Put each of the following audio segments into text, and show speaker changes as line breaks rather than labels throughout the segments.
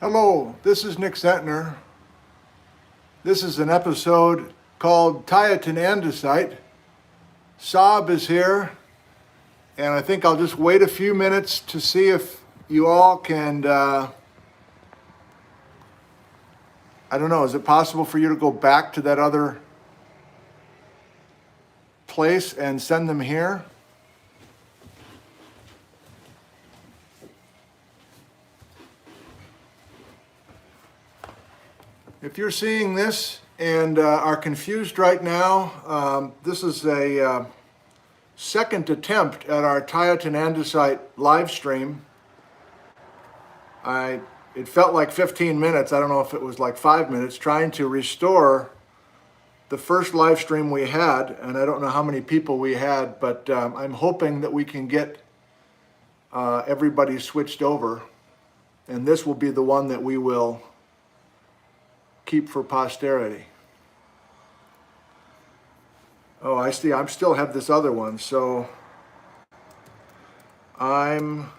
Hello, this is Nick Zentner. This is an episode called Tieton Andesite. Saab is here, and I think I'll just wait a few minutes to see if you all can, I don't know, is it possible for you to go back to that other place and send them here? If you're seeing this and are confused right now, this is a second attempt at our Tieton Andesite live stream. It felt like 15 minutes, I don't know if it was like 5 minutes, trying to restore the first live stream we had, and I don't know how many people we had, but I'm hoping that we can get everybody switched over, and this will be the one that we will keep for posterity. Oh, I see, I still have this other one, so I'm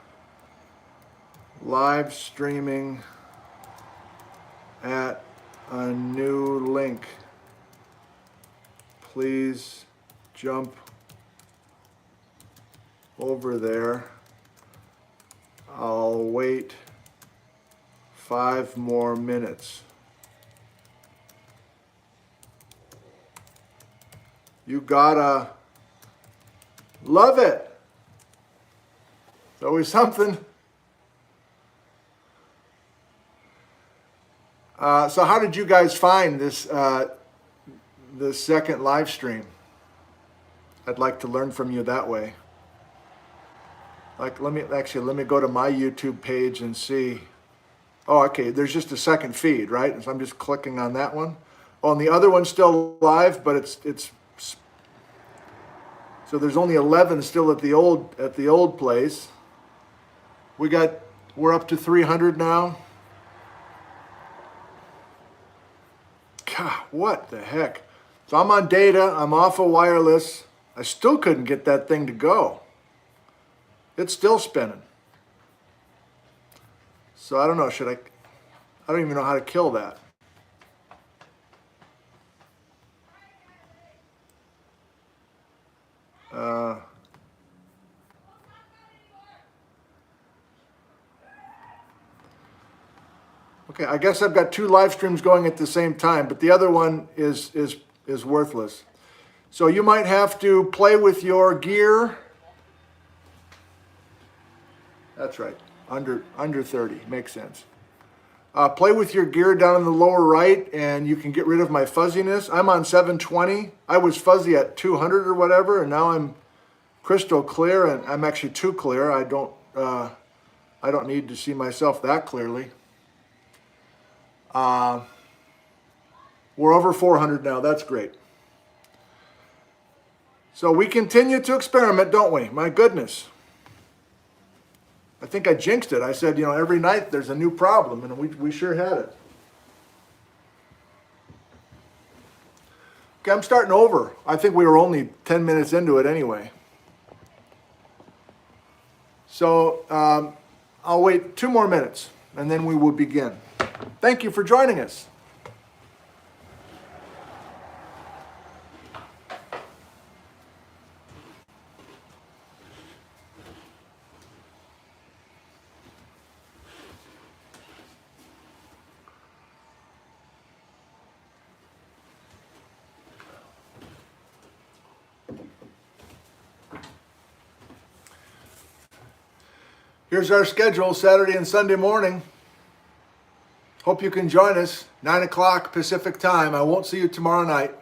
live streaming at a new link. Please jump over there. I'll wait 5 more minutes. You gotta love it. It's always something. So how did you guys find this this second live stream? I'd like to learn from you that way. Like, let me go to my YouTube page and see. Oh, okay, there's just a second feed, right? So I'm just clicking on that one. Oh, and the other one's still live, but it's so there's only 11 still at the old place. We're up to 300 now. God, what the heck? So I'm on data, I'm off of wireless. I still couldn't get that thing to go. It's still spinning. So I don't know, I don't even know how to kill that. Okay, I guess I've got 2 live streams going at the same time, but the other one is worthless. So you might have to play with your gear. That's right, under 30, makes sense. Play with your gear down in the lower right, and you can get rid of my fuzziness. I'm on 720. I was fuzzy at 200 or whatever, and now I'm crystal clear, and I'm actually too clear. I don't need to see myself that clearly. We're over 400 now. That's great. So we continue to experiment, don't we? My goodness. I think I jinxed it. I said, every night there's a new problem, and we sure had it. Okay, I'm starting over. I think we were only 10 minutes into it anyway. So I'll wait 2 more minutes, and then we will begin. Thank you for joining us. Here's our schedule, Saturday and Sunday morning. Hope you can join us, 9 o'clock Pacific time. I won't see you tomorrow night.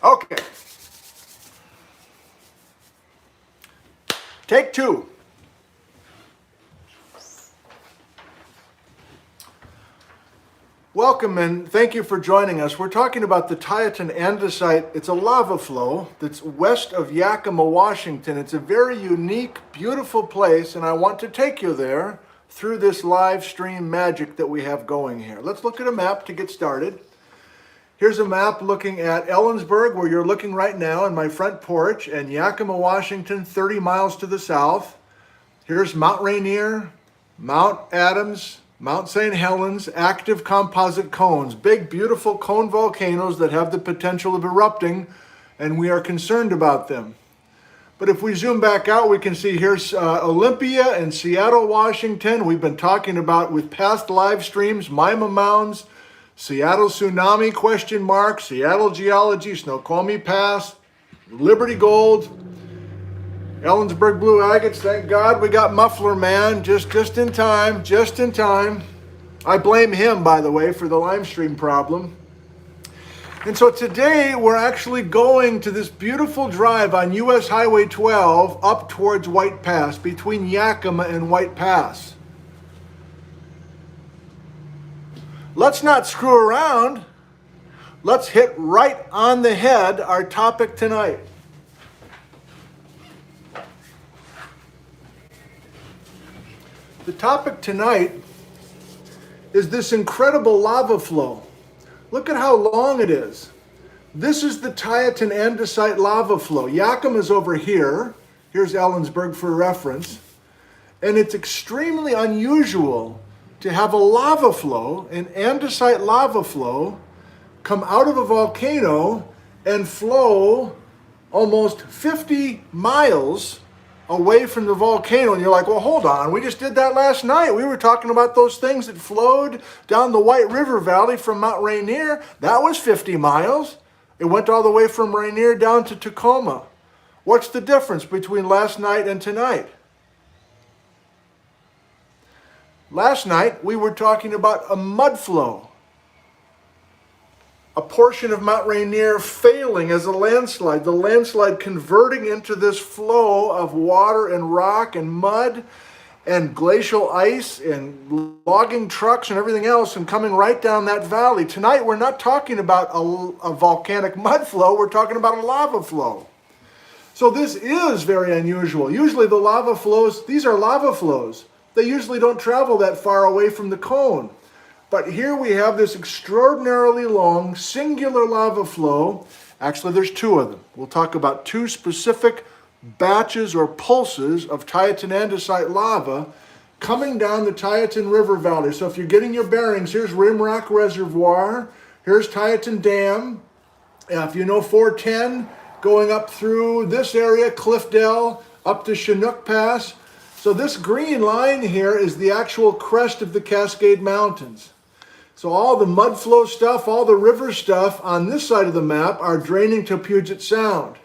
Okay. Take 2. Welcome and thank you for joining us. We're talking about the Tieton Andesite. It's a lava flow that's west of Yakima, Washington. It's a very unique, beautiful place, and I want to take you there through this live stream magic that we have going here. Let's look at a map to get started. Here's a map looking at Ellensburg, where you're looking right now on my front porch, and Yakima, Washington, 30 miles to the south. Here's Mount Rainier, Mount Adams, Mount St. Helens, active composite cones, big, beautiful cone volcanoes that have the potential of erupting, and we are concerned about them. But if we zoom back out, we can see here's Olympia and Seattle, Washington. We've been talking about with past live streams, Mima Mounds, Seattle Tsunami, question mark, Seattle Geology, Snoqualmie Pass, Liberty Gold, Ellensburg Blue Agates. Thank God we got Muffler Man just in time, just in time. I blame him, by the way, for the live stream problem. And so today we're actually going to this beautiful drive on US Highway 12 up towards White Pass, between Yakima and White Pass. Let's not screw around. Let's hit right on the head our topic tonight. The topic tonight is this incredible lava flow. Look at how long it is. This is the Tieton Andesite lava flow. Yakima's over here. Here's Ellensburg for reference. And it's extremely unusual to have a lava flow, an andesite lava flow, come out of a volcano and flow almost 50 miles away from the volcano. And you're like, well, hold on, we just did that last night. We were talking about those things that flowed down the White River Valley from Mount Rainier. That was 50 miles. It went all the way from Rainier down to Tacoma. What's the difference between last night and tonight? Last night, we were talking about a mud flow. A portion of Mount Rainier failing as a landslide, the landslide converting into this flow of water and rock and mud and glacial ice and logging trucks and everything else and coming right down that valley. Tonight, we're not talking about a volcanic mud flow, we're talking about a lava flow. So this is very unusual. Usually the lava flows, these are lava flows. They usually don't travel that far away from the cone. But here we have this extraordinarily long, singular lava flow. Actually, there's two of them. We'll talk about two specific batches or pulses of Tieton Andesite lava coming down the Tieton River Valley. So if you're getting your bearings, here's Rimrock Reservoir, here's Tieton Dam. If you know 410, going up through this area, Cliffdale, up to Chinook Pass. So this green line here is the actual crest of the Cascade Mountains. So all the mud flow stuff, all the river stuff on this side of the map are draining to Puget Sound.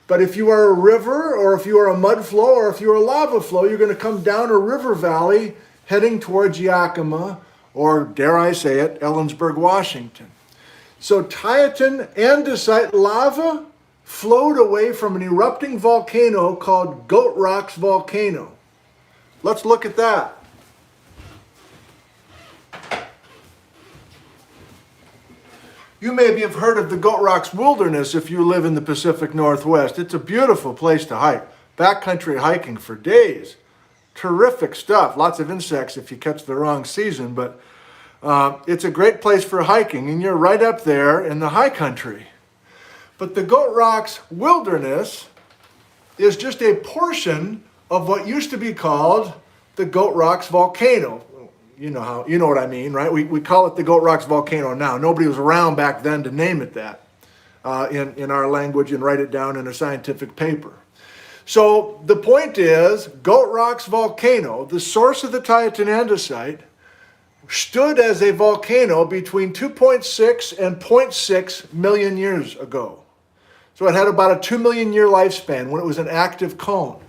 But if you are a river, or if you are a mud flow, or if you're a lava flow, you're going to come down a river valley heading towards Yakima, or dare I say it, Ellensburg, Washington. So Tieton Andesite lava flowed away from an erupting volcano called Goat Rocks Volcano. Let's look at that. You maybe have heard of the Goat Rocks Wilderness if you live in the Pacific Northwest. It's a beautiful place to hike. Backcountry hiking for days. Terrific stuff. Lots of insects if you catch the wrong season, but it's a great place for hiking, and you're right up there in the high country. But the Goat Rocks Wilderness is just a portion of what used to be called the Goat Rocks Volcano. You know what I mean, right? We call it the Goat Rocks Volcano now. Nobody was around back then to name it that in our language and write it down in a scientific paper. So the point is, Goat Rocks Volcano, the source of the Tieton Andesite, stood as a volcano between 2.6 and 0.6 million years ago. So it had about a 2 million year lifespan when it was an active cone.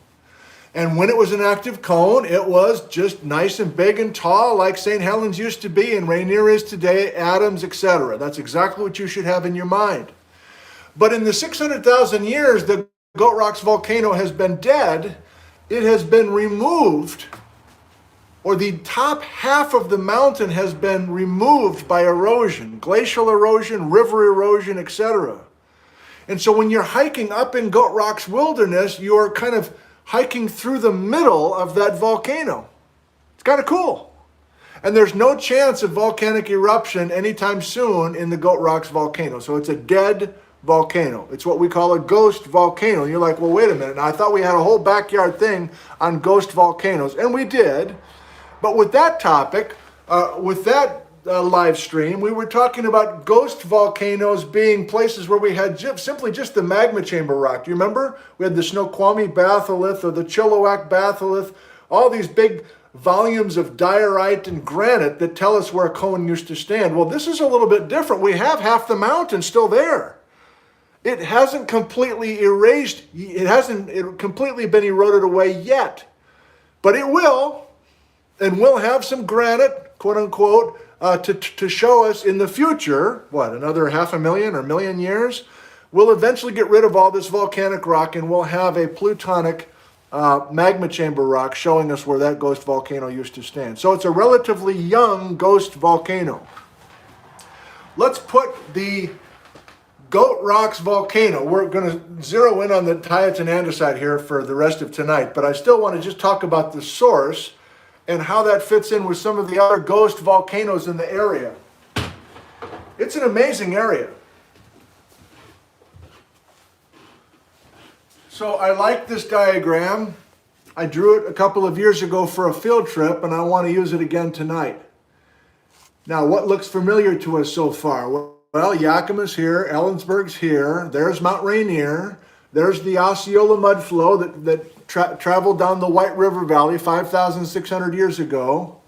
And when it was an active cone, it was just nice and big and tall like St. Helens used to be and Rainier is today, Adams, etc. That's exactly what you should have in your mind. But in the 600,000 years the Goat Rocks Volcano has been dead, it has been removed, or the top half of the mountain has been removed by erosion, glacial erosion, river erosion, etc. And so when you're hiking up in Goat Rocks Wilderness, you're kind of hiking through the middle of that volcano. It's kind of cool. And there's no chance of volcanic eruption anytime soon in the Goat Rocks volcano. So it's a dead volcano. It's what we call a ghost volcano. And you're like, well, wait a minute. Now, I thought we had a whole backyard thing on ghost volcanoes. And we did. But with that topic, with that live stream, we were talking about ghost volcanoes being places where we had simply just the magma chamber rock. Do you remember? We had the Snoqualmie batholith or the Chilliwack batholith, all these big volumes of diorite and granite that tell us where a cone used to stand. Well, this is a little bit different. We have half the mountain still there. It hasn't completely erased, it hasn't completely been eroded away yet, but it will, and we'll have some granite, quote unquote, to show us in the future, what, another 500,000 or 1,000,000 years? We'll eventually get rid of all this volcanic rock and we'll have a plutonic magma chamber rock showing us where that ghost volcano used to stand. So it's a relatively young ghost volcano. Let's put the Goat Rocks volcano. We're going to zero in on the Tieton Andesite here for the rest of tonight, but I still want to just talk about the source and how that fits in with some of the other ghost volcanoes in the area. It's an amazing area. So I like this diagram. I drew it a couple of years ago for a field trip, and I want to use it again tonight. Now, what looks familiar to us so far? Well, Yakima's here, Ellensburg's here, there's Mount Rainier, there's the Osceola mud flow that traveled down the White River Valley 5,600 years ago.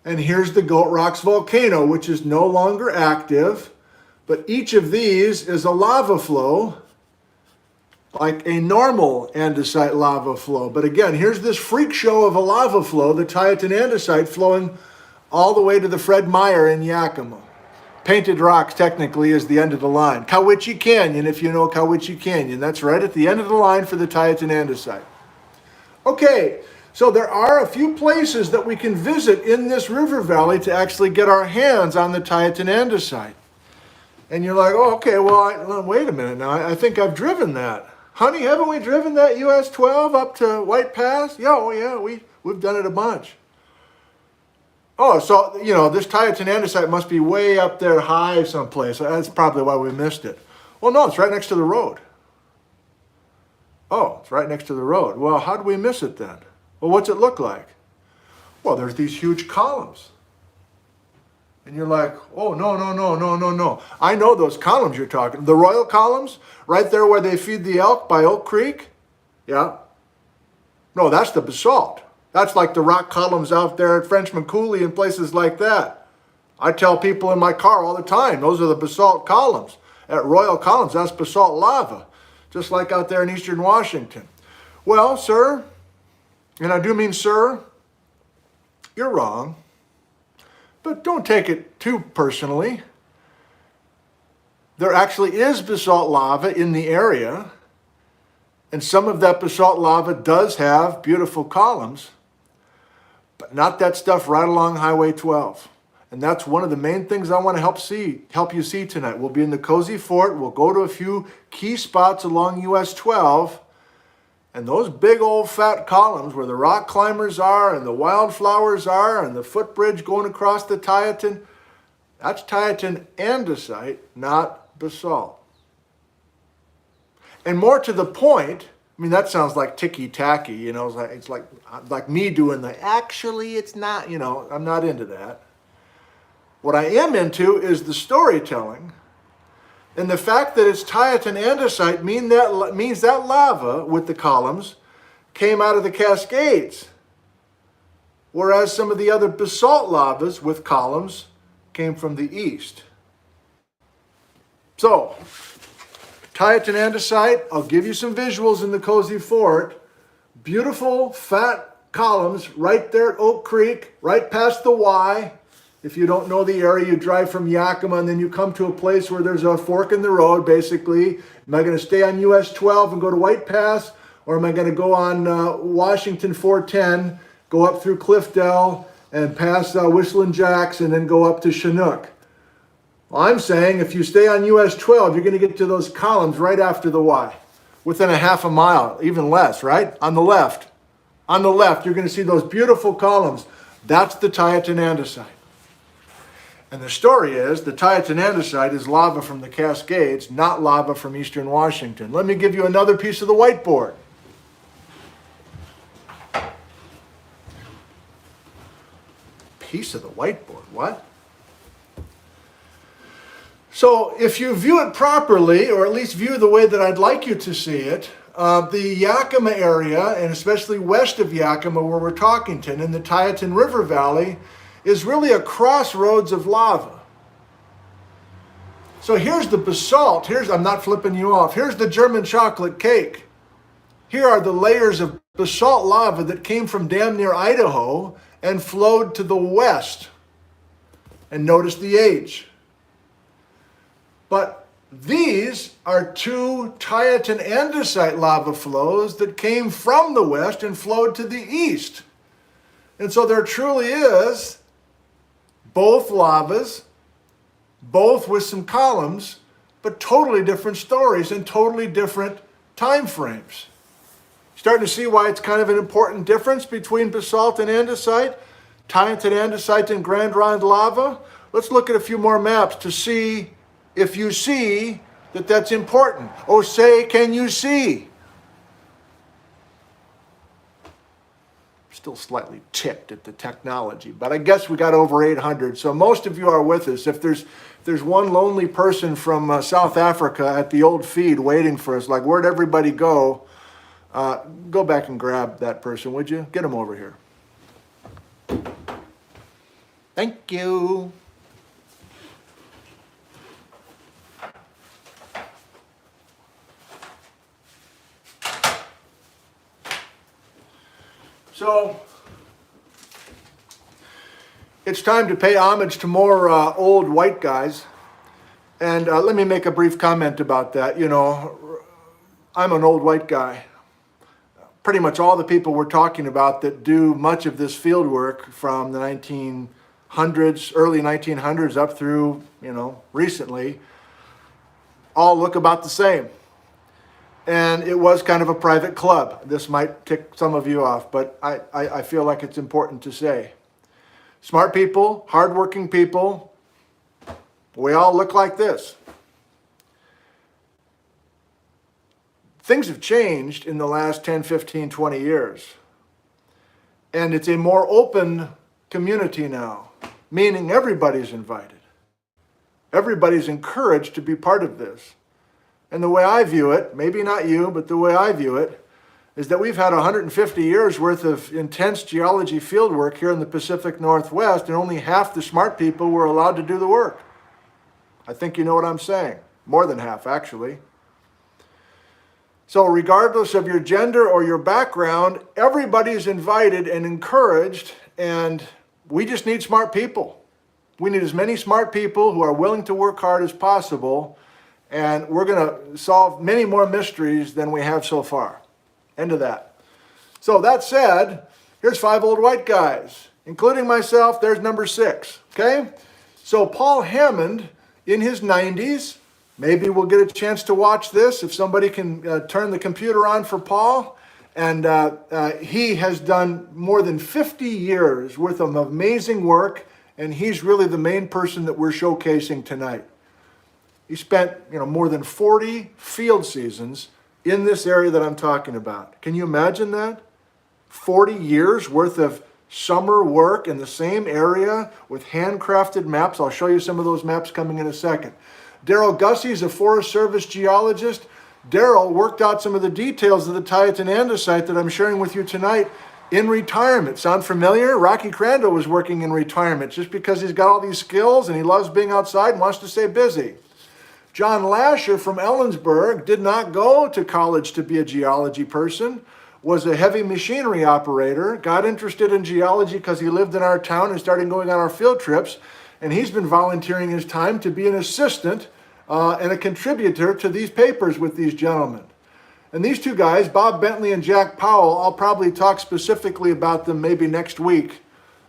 And here's the Goat Rocks volcano, which is no longer active, but each of these is a lava flow, like a normal andesite lava flow. But again, here's this freak show of a lava flow, the Tieton Andesite flowing all the way to the Fred Meyer in Yakima. Painted Rocks technically is the end of the line. Cowiche Canyon, if you know Cowiche Canyon, that's right at the end of the line for the Tieton Andesite. Okay, so there are a few places that we can visit in this river valley to actually get our hands on the Tieton Andesite. And you're like, oh, okay, well, wait a minute now. I think I've driven that. Honey, haven't we driven that US 12 up to White Pass? Yeah, oh yeah, we've done it a bunch. Oh, so, you know, this Tieton Andesite must be way up there high someplace. That's probably why we missed it. Well, no, it's right next to the road. Oh, it's right next to the road. Well, how did we miss it then? Well, what's it look like? Well, there's these huge columns. And you're like, oh, no. I know those columns you're talking. The royal columns, right there where they feed the elk by Oak Creek? Yeah. No, that's the basalt. That's like the rock columns out there at Frenchman Coulee and places like that. I tell people in my car all the time, those are the basalt columns. At Royal Columns, that's basalt lava, just like out there in eastern Washington. Well, sir, and I do mean sir, you're wrong. But don't take it too personally. There actually is basalt lava in the area, and some of that basalt lava does have beautiful columns, but not that stuff right along Highway 12. And that's one of the main things I want to help you see tonight. We'll be in the Cozy Fort. We'll go to a few key spots along US 12. And those big old fat columns where the rock climbers are and the wildflowers are and the footbridge going across the Tieton, that's Tieton Andesite, not basalt. And more to the point, I mean, that sounds like ticky-tacky, you know, it's like me doing the, actually it's not, you know, I'm not into that. What I am into is the storytelling, and the fact that it's Tieton Andesite means that lava with the columns came out of the Cascades, whereas some of the other basalt lavas with columns came from the east. So, Tieton Andesite, I'll give you some visuals in the Cozy Fort. Beautiful, fat columns right there at Oak Creek, right past the Y. If you don't know the area, you drive from Yakima and then you come to a place where there's a fork in the road, basically. Am I going to stay on US 12 and go to White Pass? Or am I going to go on Washington 410, go up through Cliffdale and pass Whistling Jacks and then go up to Chinook? Well, I'm saying if you stay on US 12, you're going to get to those columns right after the Y, within a half a mile, even less, right? On the left. On the left, you're going to see those beautiful columns. That's the Tieton Andesite. And the story is the Tieton Andesite is lava from the Cascades, not lava from eastern Washington. Let me give you another piece of the whiteboard. Piece of the whiteboard, what? So if you view it properly, or at least view the way that I'd like you to see it, the Yakima area, and especially west of Yakima where we're talking to, in the Tieton River Valley, is really a crossroads of lava. So here's the basalt. I'm not flipping you off. Here's the German chocolate cake. Here are the layers of basalt lava that came from damn near Idaho and flowed to the west. And notice the age. But these are two Tieton Andesite lava flows that came from the west and flowed to the east. And so there truly is both lavas, both with some columns, but totally different stories and totally different time frames. Starting to see why it's kind of an important difference between basalt and andesite, Tieton Andesite and Grand Ronde lava. Let's look at a few more maps to see if you see that that's important. Oh, say, can you see? Still slightly ticked at the technology, but I guess we got over 800, so most of you are with us. If there's one lonely person from South Africa at the old feed waiting for us, like, where'd everybody go? Go back and grab that person, would you? Get him over here. Thank you. So, it's time to pay homage to more old white guys. And let me make a brief comment about that. You know, I'm an old white guy. Pretty much all the people we're talking about that do much of this field work from the 1900s, early 1900s up through, you know, recently, all look about the same. And it was kind of a private club. This might tick some of you off, but I feel like it's important to say. Smart people, hardworking people, we all look like this. Things have changed in the last 10, 15, 20 years. And it's a more open community now, meaning everybody's invited. Everybody's encouraged to be part of this. And the way I view it, maybe not you, but the way I view it, is that we've had 150 years worth of intense geology fieldwork here in the Pacific Northwest, and only half the smart people were allowed to do the work. I think you know what I'm saying. More than half, actually. So regardless of your gender or your background, everybody's invited and encouraged, and we just need smart people. We need as many smart people who are willing to work hard as possible, and we're going to solve many more mysteries than we have so far. End of that. So that said, here's 5 old white guys, including myself. There's number 6, okay? So Paul Hammond, in his 90s, maybe we'll get a chance to watch this if somebody can turn the computer on for Paul. And he has done more than 50 years worth of amazing work, and he's really the main person that we're showcasing tonight. He spent, more than 40 field seasons in this area that I'm talking about. Can you imagine that? 40 years worth of summer work in the same area with handcrafted maps. I'll show you some of those maps coming in a second. Daryl Gussey is a Forest Service geologist. Daryl worked out some of the details of the Tieton Andesite that I'm sharing with you tonight in retirement. Sound familiar? Rocky Crandall was working in retirement just because he's got all these skills and he loves being outside and wants to stay busy. John Lasher from Ellensburg did not go to college to be a geology person, was a heavy machinery operator, got interested in geology because he lived in our town and started going on our field trips, and he's been volunteering his time to be an assistant and a contributor to these papers with these gentlemen. And these two guys, Bob Bentley and Jack Powell, I'll probably talk specifically about them maybe next week.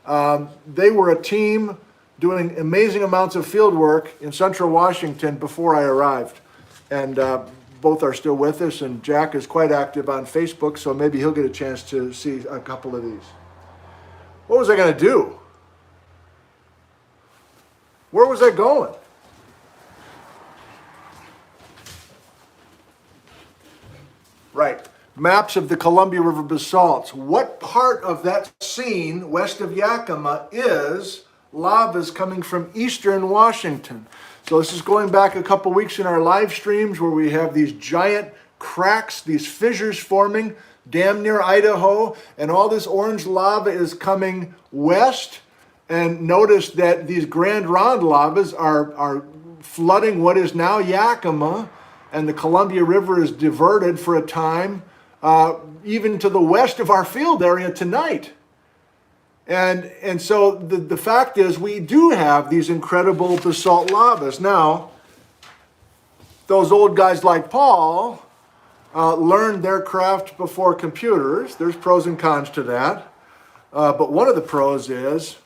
They were a team doing amazing amounts of field work in central Washington before I arrived. And both are still with us, and Jack is quite active on Facebook, so maybe he'll get a chance to see a couple of these. What was I going to do? Where was I going? Right. Maps of the Columbia River basalts. What part of that scene west of Yakima is lavas coming from eastern Washington? So this is going back a couple weeks in our live streams where we have these giant cracks, these fissures forming damn near Idaho, and all this orange lava is coming west. And notice that these Grand Ronde lavas are flooding what is now Yakima, and the Columbia River is diverted for a time, even to the west of our field area tonight. And so the fact is we do have these incredible basalt lavas. Now, those old guys like Paul learned their craft before computers. There's pros and cons to that. But one of the pros is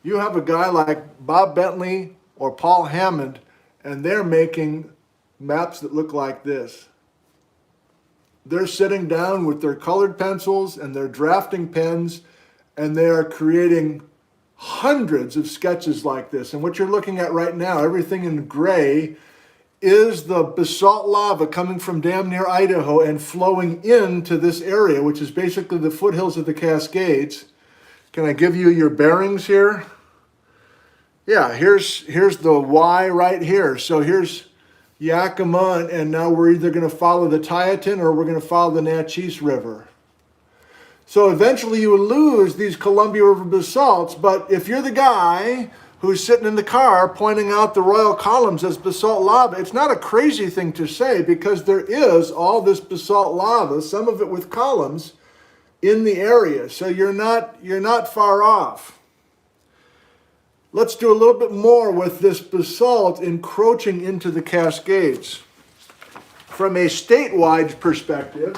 you have a guy like Bob Bentley or Paul Hammond, and they're making maps that look like this. They're sitting down with their colored pencils and their drafting pens, and they are creating hundreds of sketches like this. And what you're looking at right now, everything in gray, is the basalt lava coming from damn near Idaho and flowing into this area, which is basically the foothills of the Cascades. Can I give you your bearings here? Yeah, here's the Y right here. So here's Yakima, and now we're either going to follow the Tieton or we're going to follow the Natchez River. So eventually you will lose these Columbia River basalts, but if you're the guy who's sitting in the car pointing out the royal columns as basalt lava, it's not a crazy thing to say because there is all this basalt lava, some of it with columns, in the area. So you're not far off. Let's do a little bit more with this basalt encroaching into the Cascades. From a statewide perspective,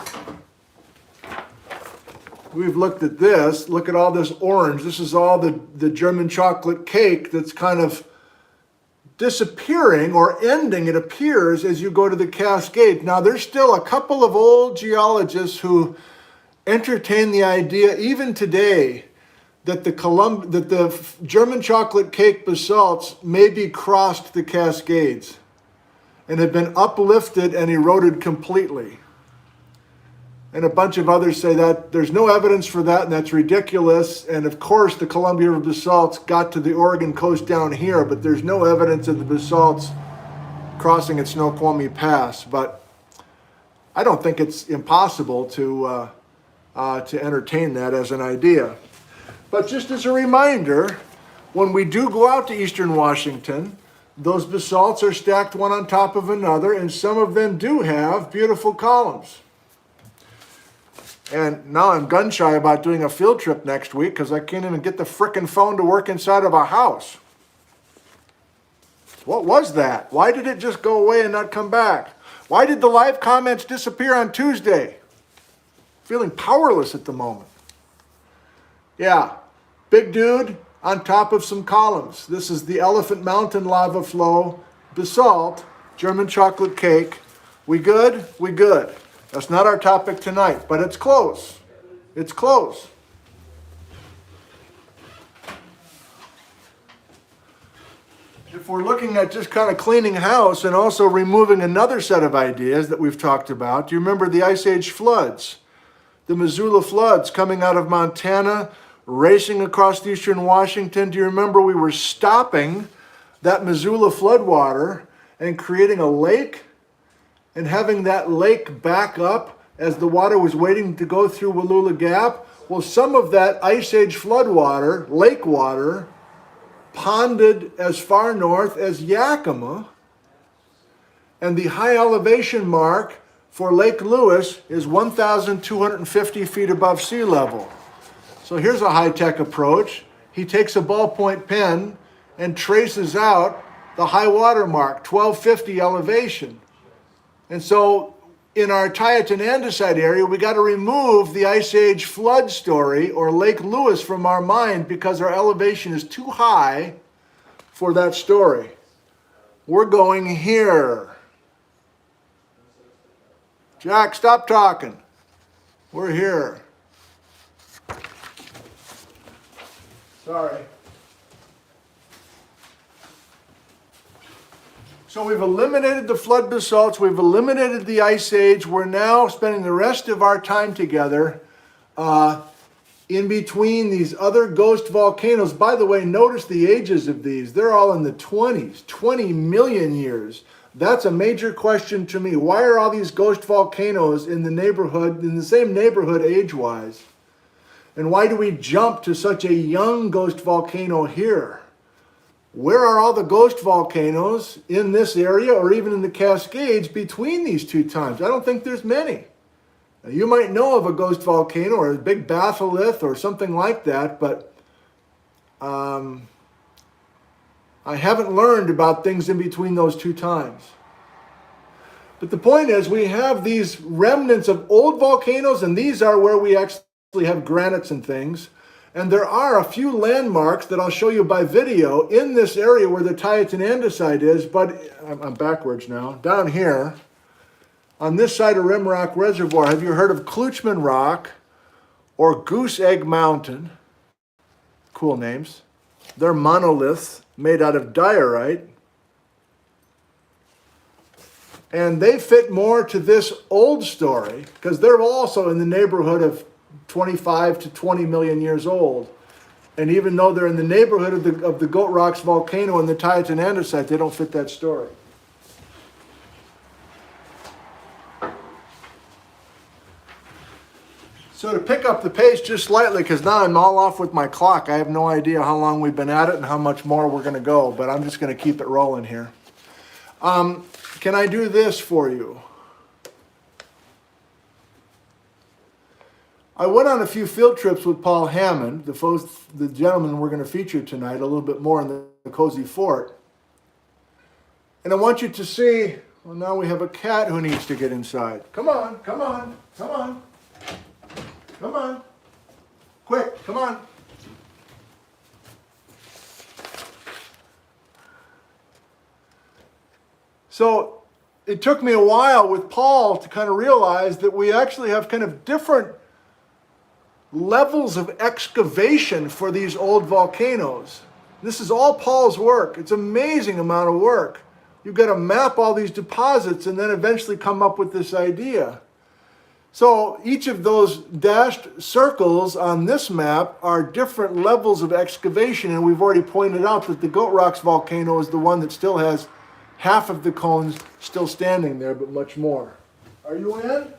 we've looked at this. Look at all this orange. This is all the German chocolate cake that's kind of disappearing or ending, it appears, as you go to the Cascade. Now, there's still a couple of old geologists who entertain the idea, even today, that the German chocolate cake basalts maybe crossed the Cascades and have been uplifted and eroded completely. And a bunch of others say that there's no evidence for that, and that's ridiculous. And of course, the Columbia River basalts got to the Oregon coast down here, but there's no evidence of the basalts crossing at Snoqualmie Pass. But I don't think it's impossible to entertain that as an idea. But just as a reminder, when we do go out to eastern Washington, those basalts are stacked one on top of another, and some of them do have beautiful columns. And now I'm gun shy about doing a field trip next week because I can't even get the frickin' phone to work inside of a house. What was that? Why did it just go away and not come back? Why did the live comments disappear on Tuesday? Feeling powerless at the moment. Yeah, big dude on top of some columns. This is the Elephant Mountain lava flow, basalt, German chocolate cake. We good? We good. That's not our topic tonight, but it's close. It's close. If we're looking at just kind of cleaning house and also removing another set of ideas that we've talked about, do you remember the Ice Age floods? The Missoula floods coming out of Montana, racing across eastern Washington. Do you remember we were stopping that Missoula floodwater and creating a lake and having that lake back up as the water was waiting to go through Wallula Gap? Well, some of that Ice Age floodwater, lake water, ponded as far north as Yakima, and the high elevation mark for Lake Lewis is 1,250 feet above sea level. So here's a high-tech approach. He takes a ballpoint pen and traces out the high water mark, 1,250 elevation. And so in our Tieton Andesite area, we got to remove the Ice Age flood story or Lake Lewis from our mind because our elevation is too high for that story. We're going here. Jack, stop talking. We're here. Sorry. So we've eliminated the flood basalts, we've eliminated the ice age. We're now spending the rest of our time together in between these other ghost volcanoes. By the way, notice the ages of these. They're all in the 20s, 20 million years. That's a major question to me. Why are all these ghost volcanoes in the neighborhood, in the same neighborhood age-wise? And why do we jump to such a young ghost volcano here? Where are all the ghost volcanoes in this area or even in the Cascades between these two times? I don't think there's many. Now, you might know of a ghost volcano or a big batholith or something like that, but I haven't learned about things in between those two times. But the point is, we have these remnants of old volcanoes, and these are where we actually have granites and things. And there are a few landmarks that I'll show you by video in this area where the Tieton Andesite is, but I'm backwards now. Down here, on this side of Rimrock Reservoir, have you heard of Kluchman Rock or Goose Egg Mountain? Cool names. They're monoliths made out of diorite. And they fit more to this old story because they're also in the neighborhood of 25 to 20 million years old. And even though they're in the neighborhood of the Goat Rocks volcano and the Tieton Andesite, they don't fit that story. So to pick up the pace just slightly, because now I'm all off with my clock. I have no idea how long we've been at it and how much more we're going to go, but I'm just going to keep it rolling here. Can I do this for you? I went on a few field trips with Paul Hammond, the gentleman we're going to feature tonight, a little bit more in the Cozy Fort. And I want you to see, well, now we have a cat who needs to get inside. Come on, come on, come on. Come on. Quick, come on. So it took me a while with Paul to kind of realize that we actually have kind of different levels of excavation for these old volcanoes. This is all Paul's work. It's an amazing amount of work. You've got to map all these deposits and then eventually come up with this idea. So each of those dashed circles on this map are different levels of excavation, and we've already pointed out that the Goat Rocks volcano is the one that still has half of the cones still standing there, but much more. Are you in?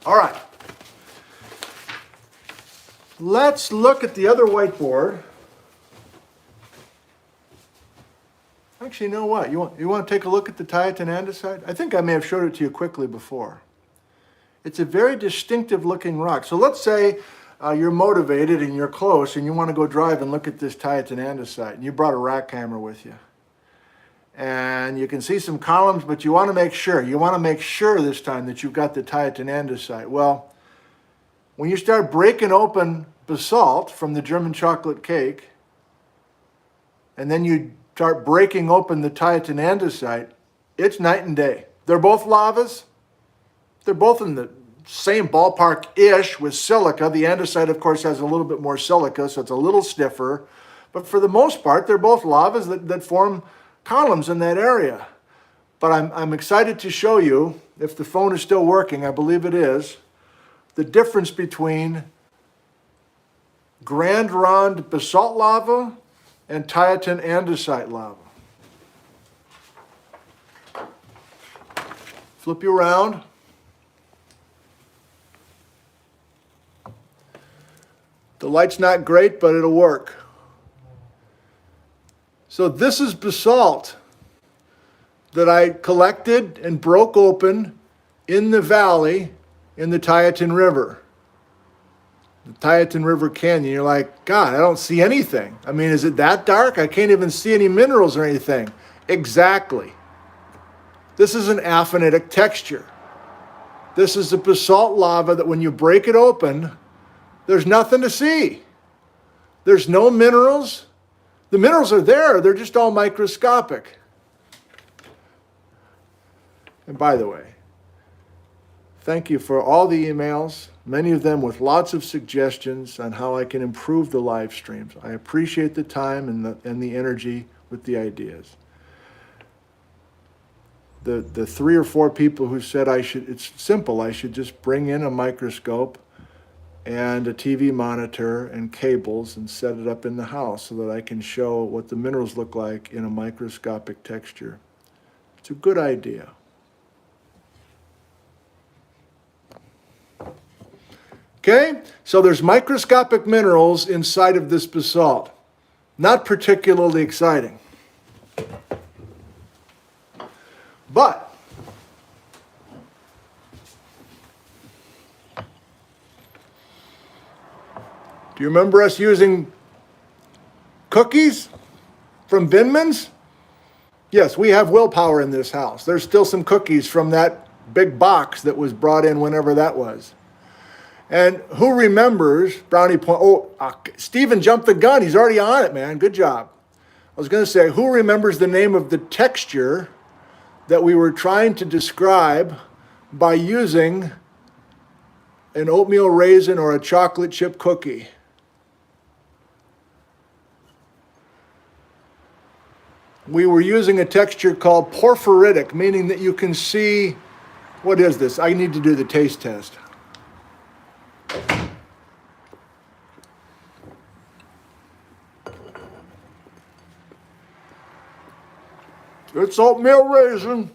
All right. Let's look at the other whiteboard. Actually, you know what? You want to take a look at the Tieton Andesite? I think I may have showed it to you quickly before. It's a very distinctive looking rock. So let's say you're motivated and you're close and you want to go drive and look at this Tieton Andesite, and you brought a rack camera with you. And you can see some columns, but you want to make sure. You want to make sure this time that you've got the Tieton Andesite. Well, when you start breaking open basalt from the German chocolate cake, and then you start breaking open the Tieton Andesite, it's night and day. They're both lavas. They're both in the same ballpark-ish with silica. The andesite, of course, has a little bit more silica, so it's a little stiffer. But for the most part, they're both lavas that form columns in that area. But I'm excited to show you, if the phone is still working, I believe it is, the difference between Grand Ronde basalt lava and Tieton Andesite lava. Flip you around. The light's not great, but it'll work. So this is basalt that I collected and broke open in the valley in the Tieton River. The Tieton River Canyon. You're like, God, I don't see anything. I mean, is it that dark? I can't even see any minerals or anything. Exactly. This is an aphanitic texture. This is a basalt lava that when you break it open, there's nothing to see. There's no minerals. The minerals are there. They're just all microscopic. And by the way, thank you for all the emails many of them with lots of suggestions on how I can improve the live streams. I appreciate the time and the energy with the ideas. The 3 or 4 people who said it's simple, I should just bring in a microscope and a TV monitor and cables and set it up in the house so that I can show what the minerals look like in a microscopic texture. It's a good idea. Okay, so there's microscopic minerals inside of this basalt. Not particularly exciting. But do you remember us using cookies from Vinman's? Yes, we have willpower in this house. There's still some cookies from that big box that was brought in whenever that was. And who remembers Brownie Point? Oh, Stephen jumped the gun. He's already on it, man. Good job. I was going to say, who remembers the name of the texture that we were trying to describe by using an oatmeal raisin or a chocolate chip cookie? We were using a texture called porphyritic, meaning that you can see, what is this? I need to do the taste test. It's oatmeal raisin.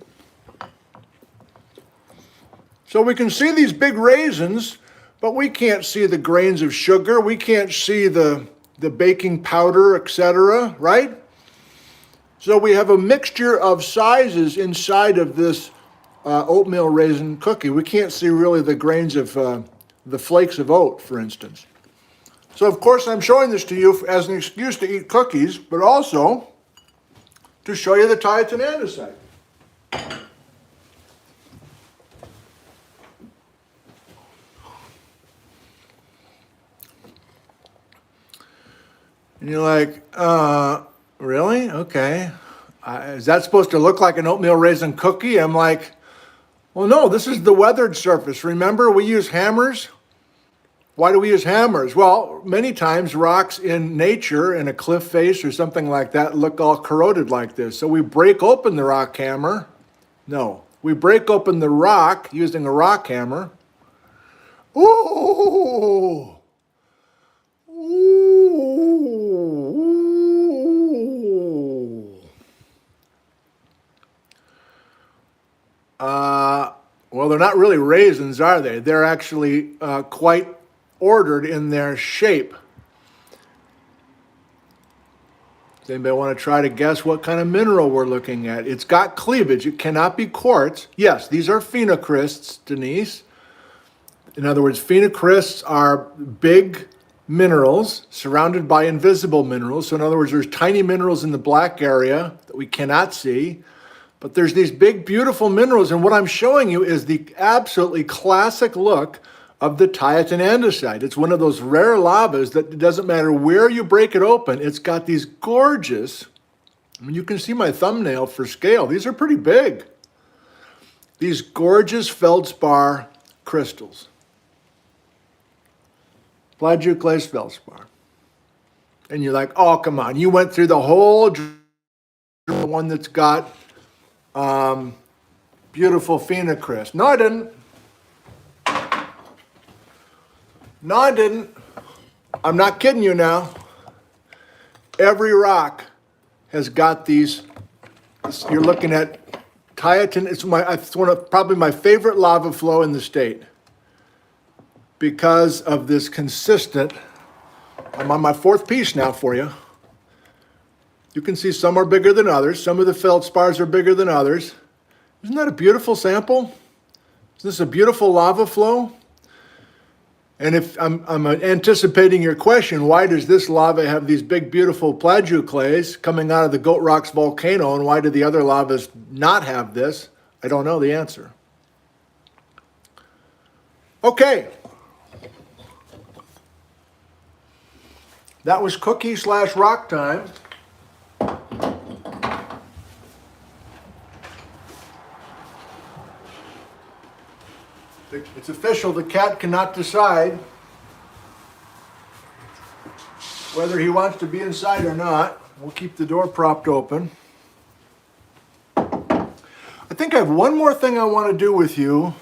So we can see these big raisins, but we can't see the grains of sugar. We can't see the baking powder, etc., right? So we have a mixture of sizes inside of this oatmeal raisin cookie. We can't see really the grains of the flakes of oat, for instance. So of course I'm showing this to you as an excuse to eat cookies, but also to show you the Tieton Andesite. And you're like, really? Okay. Is that supposed to look like an oatmeal raisin cookie? I'm like, well, no, this is the weathered surface. Remember, we use hammers. Why do we use hammers? Well, many times rocks in nature, in a cliff face or something like that, look all corroded like this. So we break open the rock hammer. No, we break open the rock using a rock hammer. Ooh! Ooh! Well, they're not really raisins, are they? They're actually quite ordered in their shape. Does anybody want to try to guess what kind of mineral we're looking at? It's got cleavage. It cannot be quartz. Yes, these are phenocrysts, Denise. In other words, phenocrysts are big minerals surrounded by invisible minerals. So in other words, there's tiny minerals in the black area that we cannot see. But there's these big, beautiful minerals. And what I'm showing you is the absolutely classic look of the Tieton Andesite. It's one of those rare lavas that it doesn't matter where you break it open, it's got these gorgeous, I mean, you can see my thumbnail for scale. These are pretty big. These gorgeous feldspar crystals. Plagioclase feldspar. And you're like, oh, come on. You went through the whole one that's got beautiful phenocryst. No, I didn't. No, I didn't. I'm not kidding you now. Every rock has got these. You're looking at Tieton. It's one of probably my favorite lava flow in the state because of this consistent. I'm on my 4th piece now for you. You can see some are bigger than others. Some of the feldspars are bigger than others. Isn't that a beautiful sample? Isn't this a beautiful lava flow? And if I'm anticipating your question, why does this lava have these big, beautiful plagioclase coming out of the Rocks Volcano, and why do the other lavas not have this? I don't know the answer. Okay. That was cookie/rock time. It's official, the cat cannot decide whether he wants to be inside or not. We'll keep the door propped open. I think I have one more thing I want to do with you.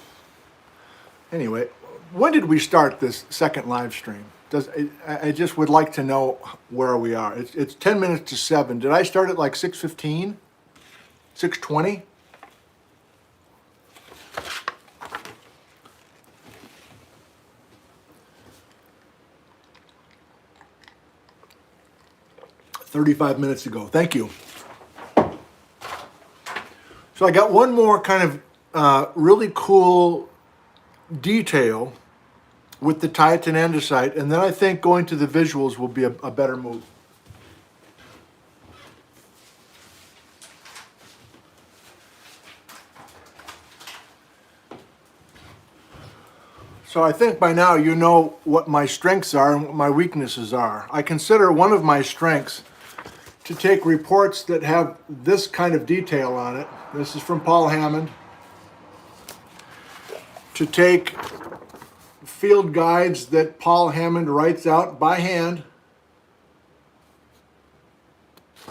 Anyway, when did we start this second live stream? I just would like to know where we are. It's 10 minutes to 7. Did I start at like 6:15? 6:20? "35 minutes ago." Thank you. So I got one more kind of really cool detail with the Tieton Andesite, and then I think going to the visuals will be a better move. So I think by now you know what my strengths are and what my weaknesses are. I consider one of my strengths to take reports that have this kind of detail on it. This is from Paul Hammond. To take field guides that Paul Hammond writes out by hand.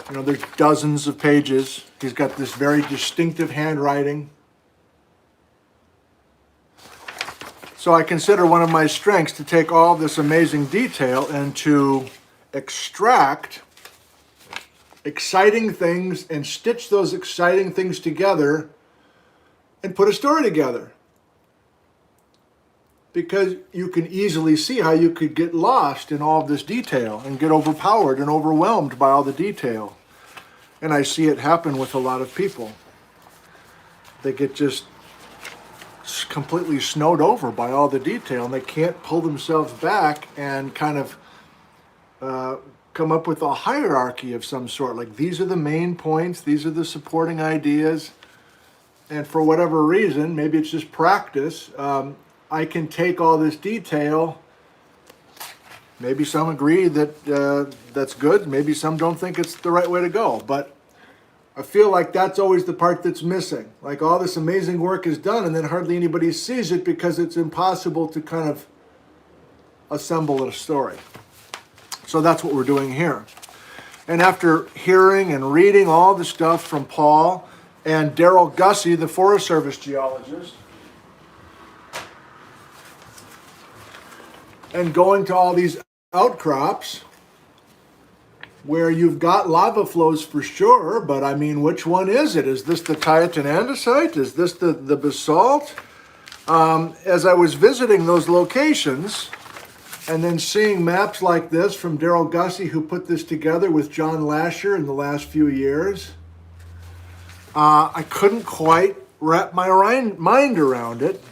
You know, there's dozens of pages. He's got this very distinctive handwriting. So I consider one of my strengths to take all this amazing detail and to extract exciting things and stitch those exciting things together and put a story together. Because you can easily see how you could get lost in all of this detail and get overpowered and overwhelmed by all the detail. And I see it happen with a lot of people. They get just completely snowed over by all the detail, and they can't pull themselves back and kind of come up with a hierarchy of some sort. Like, these are the main points, these are the supporting ideas, and for whatever reason, maybe it's just practice, I can take all this detail. Maybe some agree that that's good, maybe some don't think it's the right way to go, but I feel like that's always the part that's missing. Like, all this amazing work is done and then hardly anybody sees it because it's impossible to kind of assemble a story. So that's what we're doing here. And after hearing and reading all the stuff from Paul and Daryl Gussie, the Forest Service geologist, and going to all these outcrops where you've got lava flows for sure, but I mean, which one is it? Is this the Tieton Andesite? Is this the basalt? As I was visiting those locations and then seeing maps like this from Daryl Gussie, who put this together with John Lasher in the last few years, I couldn't quite wrap my mind around it.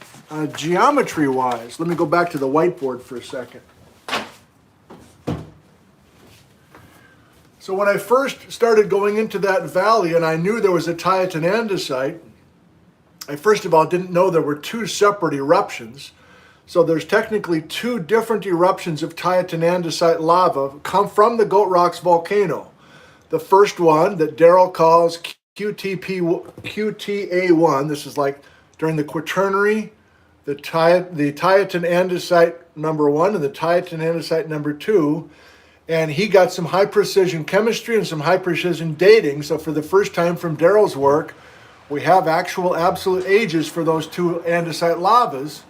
Geometry-wise, let me go back to the whiteboard for a second. So when I first started going into that valley and I knew there was a Tieton Andesite, I first of all didn't know there were two separate eruptions. So there's technically two different eruptions of Tieton Andesite lava come from the Goat Rocks volcano. The first one that Daryl calls QTA1, this is like during the Quaternary, the Tieton Andesite number 1 and the Tieton Andesite number 2. And he got some high precision chemistry and some high precision dating. So for the first time from Daryl's work, we have actual absolute ages for those two andesite lavas.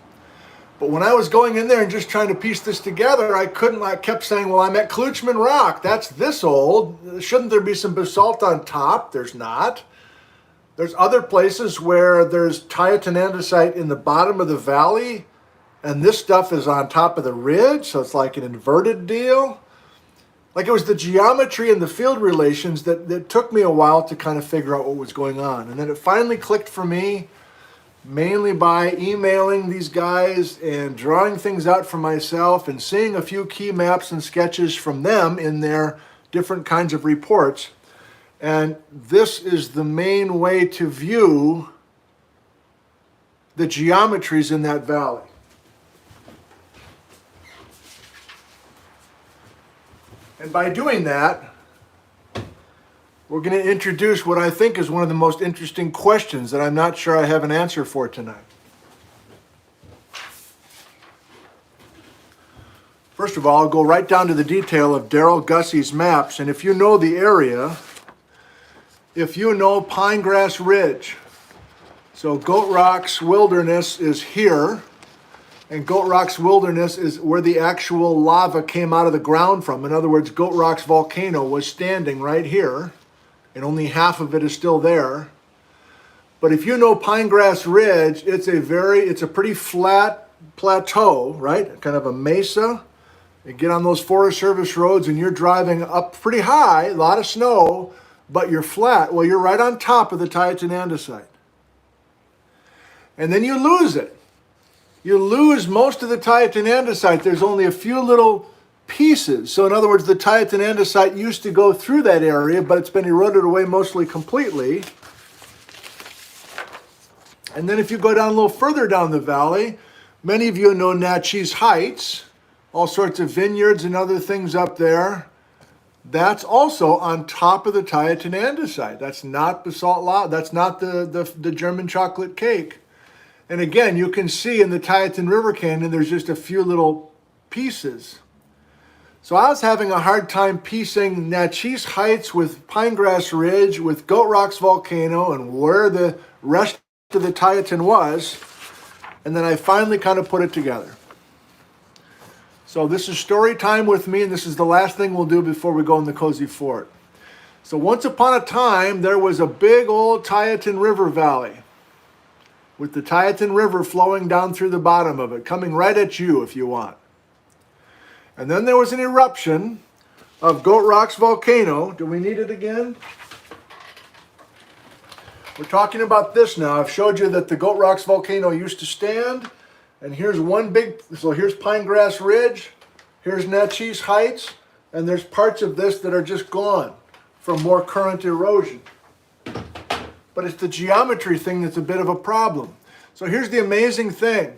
But when I was going in there and just trying to piece this together, I kept saying, well, I'm at Klutschman Rock. That's this old. Shouldn't there be some basalt on top? There's not. There's other places where there's Tieton Andesite in the bottom of the valley, and this stuff is on top of the ridge, so it's like an inverted deal. Like, it was the geometry and the field relations that took me a while to kind of figure out what was going on. And then it finally clicked for me, mainly by emailing these guys and drawing things out for myself and seeing a few key maps and sketches from them in their different kinds of reports. And this is the main way to view the geometries in that valley. And by doing that, we're going to introduce what I think is one of the most interesting questions that I'm not sure I have an answer for tonight. First of all, I'll go right down to the detail of Darrell Gussie's maps. And if you know the area, if you know Pinegrass Ridge, so Goat Rocks Wilderness is here, and Goat Rocks Wilderness is where the actual lava came out of the ground from. In other words, Goat Rocks Volcano was standing right here, and only half of it is still there. But if you know Pinegrass Ridge, it's a pretty flat plateau, right? Kind of a mesa. You get on those Forest Service roads and you're driving up pretty high, a lot of snow, but you're flat. Well, you're right on top of the Tieton Andesite. And then you lose it. You lose most of the Tieton Andesite. There's only a few little pieces. So in other words, the Tieton Andesite used to go through that area, but it's been eroded away mostly completely. And then if you go down a little further down the valley, many of you know Natchez Heights, all sorts of vineyards and other things up there. That's also on top of the Tieton Andesite. That's not basalt lava. That's not the German chocolate cake. And again, you can see in the Tieton River Canyon, there's just a few little pieces. So I was having a hard time piecing Natchez Heights with Pinegrass Ridge, with Goat Rocks Volcano, and where the rest of the Tieton was. And then I finally kind of put it together. So this is story time with me, and this is the last thing we'll do before we go in the Cozy Fort. So once upon a time, there was a big old Tieton River Valley, with the Tieton River flowing down through the bottom of it, coming right at you if you want. And then there was an eruption of Goat Rocks Volcano. Do we need it again? We're talking about this now. I've showed you that the Goat Rocks Volcano used to stand, and here's one big, so here's Pinegrass Ridge, here's Natchez Heights, and there's parts of this that are just gone from more current erosion. But it's the geometry thing that's a bit of a problem. So here's the amazing thing.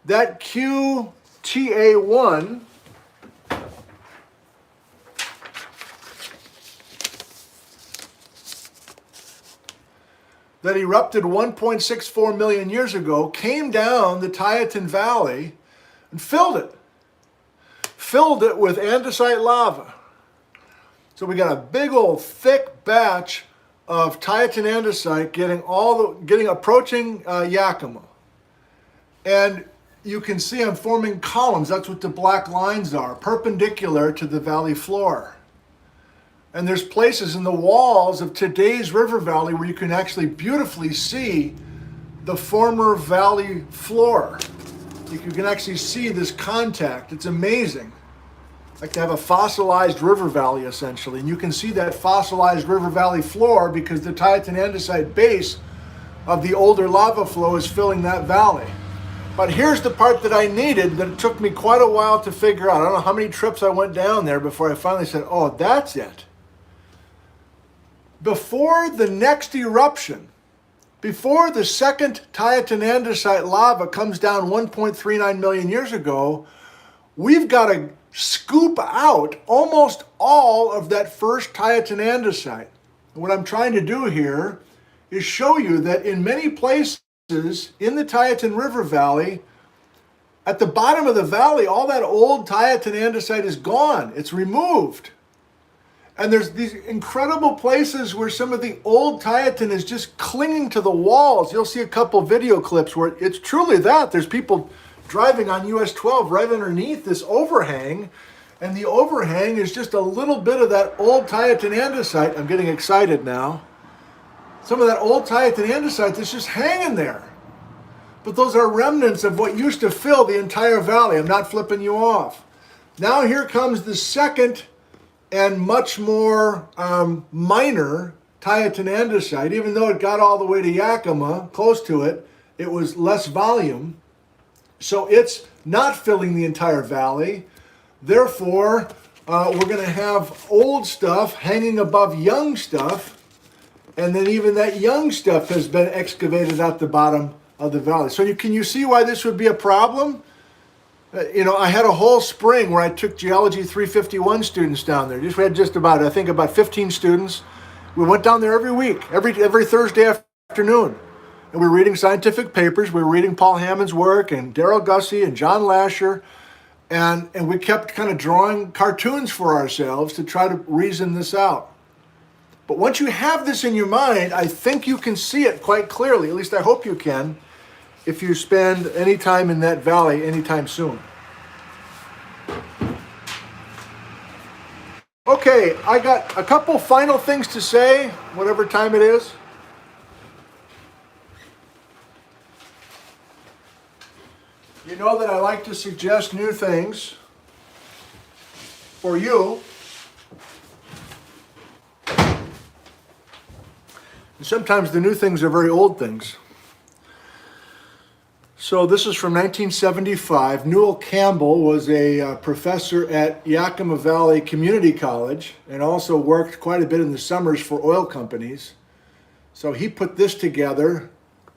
That QTA1 that erupted 1.64 million years ago came down the Tieton Valley and filled it. Filled it with andesite lava. So we got a big old thick batch of Tieton Andesite getting approaching Yakima. And you can see I'm forming columns. That's what the black lines are, perpendicular to the valley floor. And there's places in the walls of today's river valley where you can actually beautifully see the former valley floor. You can actually see this contact. It's amazing. Like to have a fossilized river valley, essentially. And you can see that fossilized river valley floor because the Tieton Andesite base of the older lava flow is filling that valley. But here's the part that I needed that it took me quite a while to figure out. I don't know how many trips I went down there before I finally said, oh, that's it. Before the next eruption, before the second Tieton Andesite lava comes down 1.39 million years ago, we've got to scoop out almost all of that first Tieton Andesite. And what I'm trying to do here is show you that in many places in the Tieton River Valley, at the bottom of the valley, all that old Tieton Andesite is gone. It's removed. And there's these incredible places where some of the old Tieton is just clinging to the walls. You'll see a couple video clips where it's truly that. There's people driving on US 12 right underneath this overhang, and the overhang is just a little bit of that old Tieton Andesite. I'm getting excited now. Some of that old Tieton Andesite that's just hanging there. But those are remnants of what used to fill the entire valley. I'm not flipping you off. Now here comes the second and much more minor Tieton Andesite. Even though it got all the way to Yakima, close to it, it was less volume. So it's not filling the entire valley. Therefore, we're going to have old stuff hanging above young stuff. And then even that young stuff has been excavated at the bottom of the valley. So can you see why this would be a problem? I had a whole spring where I took Geology 351 students down there. We had I think about 15 students. We went down there every week, every Thursday afternoon. And we were reading scientific papers. We were reading Paul Hammond's work and Darrell Gussie and John Lasher. And we kept kind of drawing cartoons for ourselves to try to reason this out. But once you have this in your mind, I think you can see it quite clearly. At least I hope you can, if you spend any time in that valley anytime soon. Okay, I got a couple final things to say, whatever time it is. You know that I like to suggest new things for you. And sometimes the new things are very old things. So this is from 1975. Newell Campbell was a professor at Yakima Valley Community College and also worked quite a bit in the summers for oil companies. So he put this together.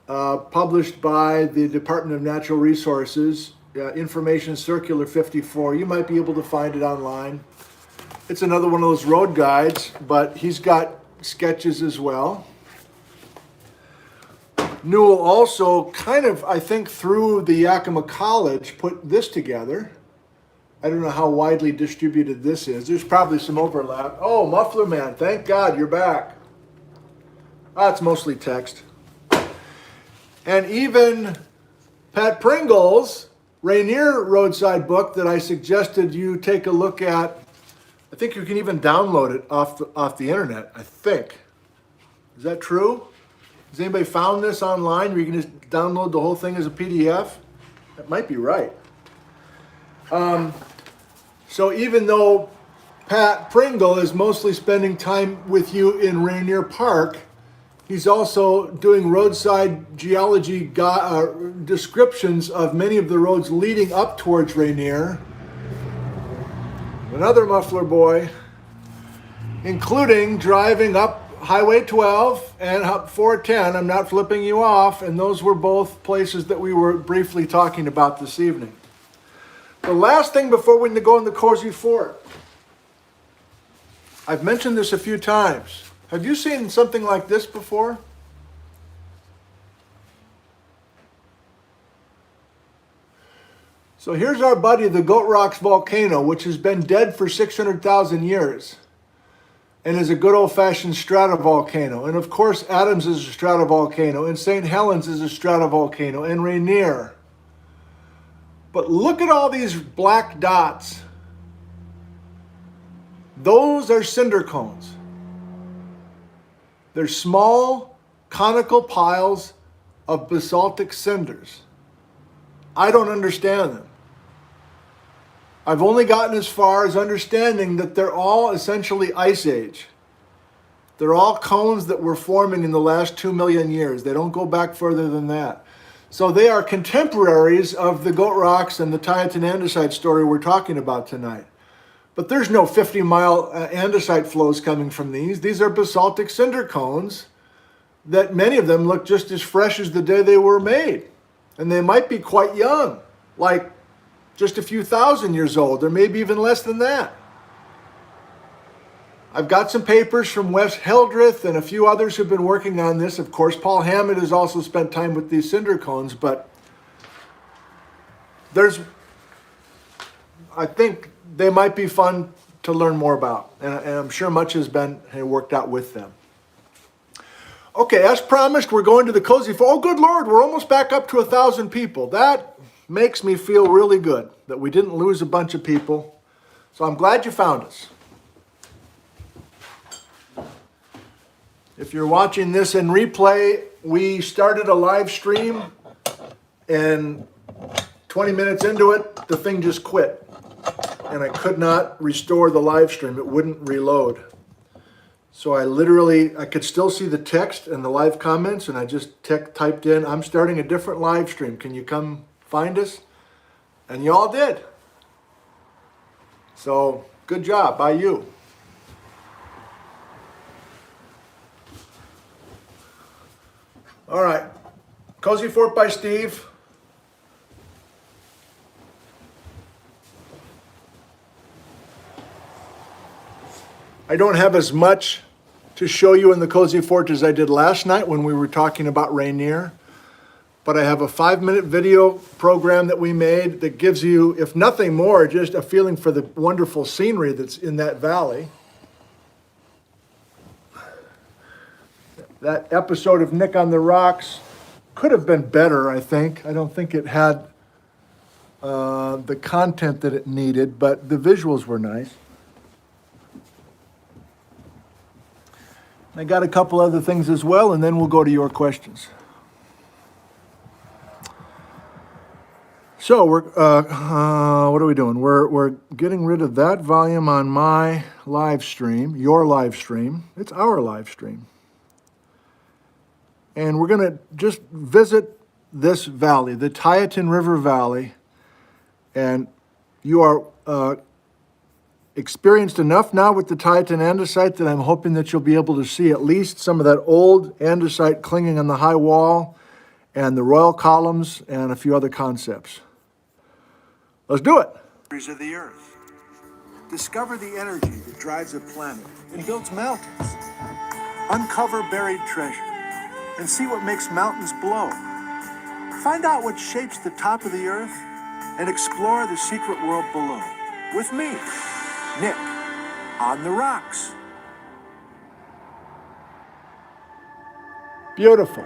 Published by the Department of Natural Resources, Information Circular 54. You might be able to find it online. It's another one of those road guides, but he's got sketches as well. Newell also kind of, I think, through the Yakima College, put this together. I don't know how widely distributed this is. There's probably some overlap. Oh, Muffler Man, thank God you're back. It's mostly text. And even Pat Pringle's Rainier roadside book that I suggested you take a look at. I think you can even download it off the internet, I think. Is that true? Has anybody found this online where you can just download the whole thing as a PDF? That might be right. So even though Pat Pringle is mostly spending time with you in Rainier Park, he's also doing roadside geology descriptions of many of the roads leading up towards Rainier. Another muffler boy, including driving up Highway 12 and up 410. I'm not flipping you off, and those were both places that we were briefly talking about this evening. The last thing before we go in the Cozy Fort. I've mentioned this a few times. Have you seen something like this before? So here's our buddy, the Rocks Volcano, which has been dead for 600,000 years and is a good old-fashioned stratovolcano. And of course, Adams is a stratovolcano, and St. Helens is a stratovolcano, and Rainier. But look at all these black dots. Those are cinder cones. They're small, conical piles of basaltic cinders. I don't understand them. I've only gotten as far as understanding that they're all essentially Ice Age. They're all cones that were forming in the last 2 million years. They don't go back further than that. So they are contemporaries of the Goat Rocks and the Tieton Andesite story we're talking about tonight. But there's no 50-mile andesite flows coming from these. These are basaltic cinder cones that many of them look just as fresh as the day they were made. And they might be quite young, like just a few thousand years old, or maybe even less than that. I've got some papers from Wes Hildreth and a few others who've been working on this. Of course, Paul Hammond has also spent time with these cinder cones, but I think they might be fun to learn more about, and I'm sure much has been worked out with them. Okay, as promised, we're going to the Cozy Fort. Oh, good Lord, we're almost back up to 1,000 people. That makes me feel really good that we didn't lose a bunch of people. So I'm glad you found us. If you're watching this in replay, we started a live stream, and 20 minutes into it, the thing just quit. And I could not restore the live stream. It wouldn't reload. So I could still see the text and the live comments, and I just typed in, I'm starting a different live stream. Can you come find us? And you all did. So good job by you. All right, Cozy Fort by Steve. I don't have as much to show you in the Cozy Fort as I did last night when we were talking about Rainier. but I have a 5-minute video program that we made that gives you, if nothing more, just a feeling for the wonderful scenery that's in that valley. That episode of Nick on the Rocks could have been better, I think. I don't think it had the content that it needed, but the visuals were nice. I got a couple other things as well, and then we'll go to your questions. So we're what are we doing? We're getting rid of that volume on my live stream, your live stream. It's our live stream. And we're going to just visit this valley, the Tieton River Valley. And you are experienced enough now with the Tieton Andesite that I'm hoping that you'll be able to see at least some of that old andesite clinging on the high wall and the royal columns and a few other concepts. Let's do it.
Of the earth. Discover the energy that drives a planet and builds mountains. Uncover buried treasure and see what makes mountains blow. Find out what shapes the top of the earth and explore the secret world below. With me, Nick, on the Rocks.
Beautiful.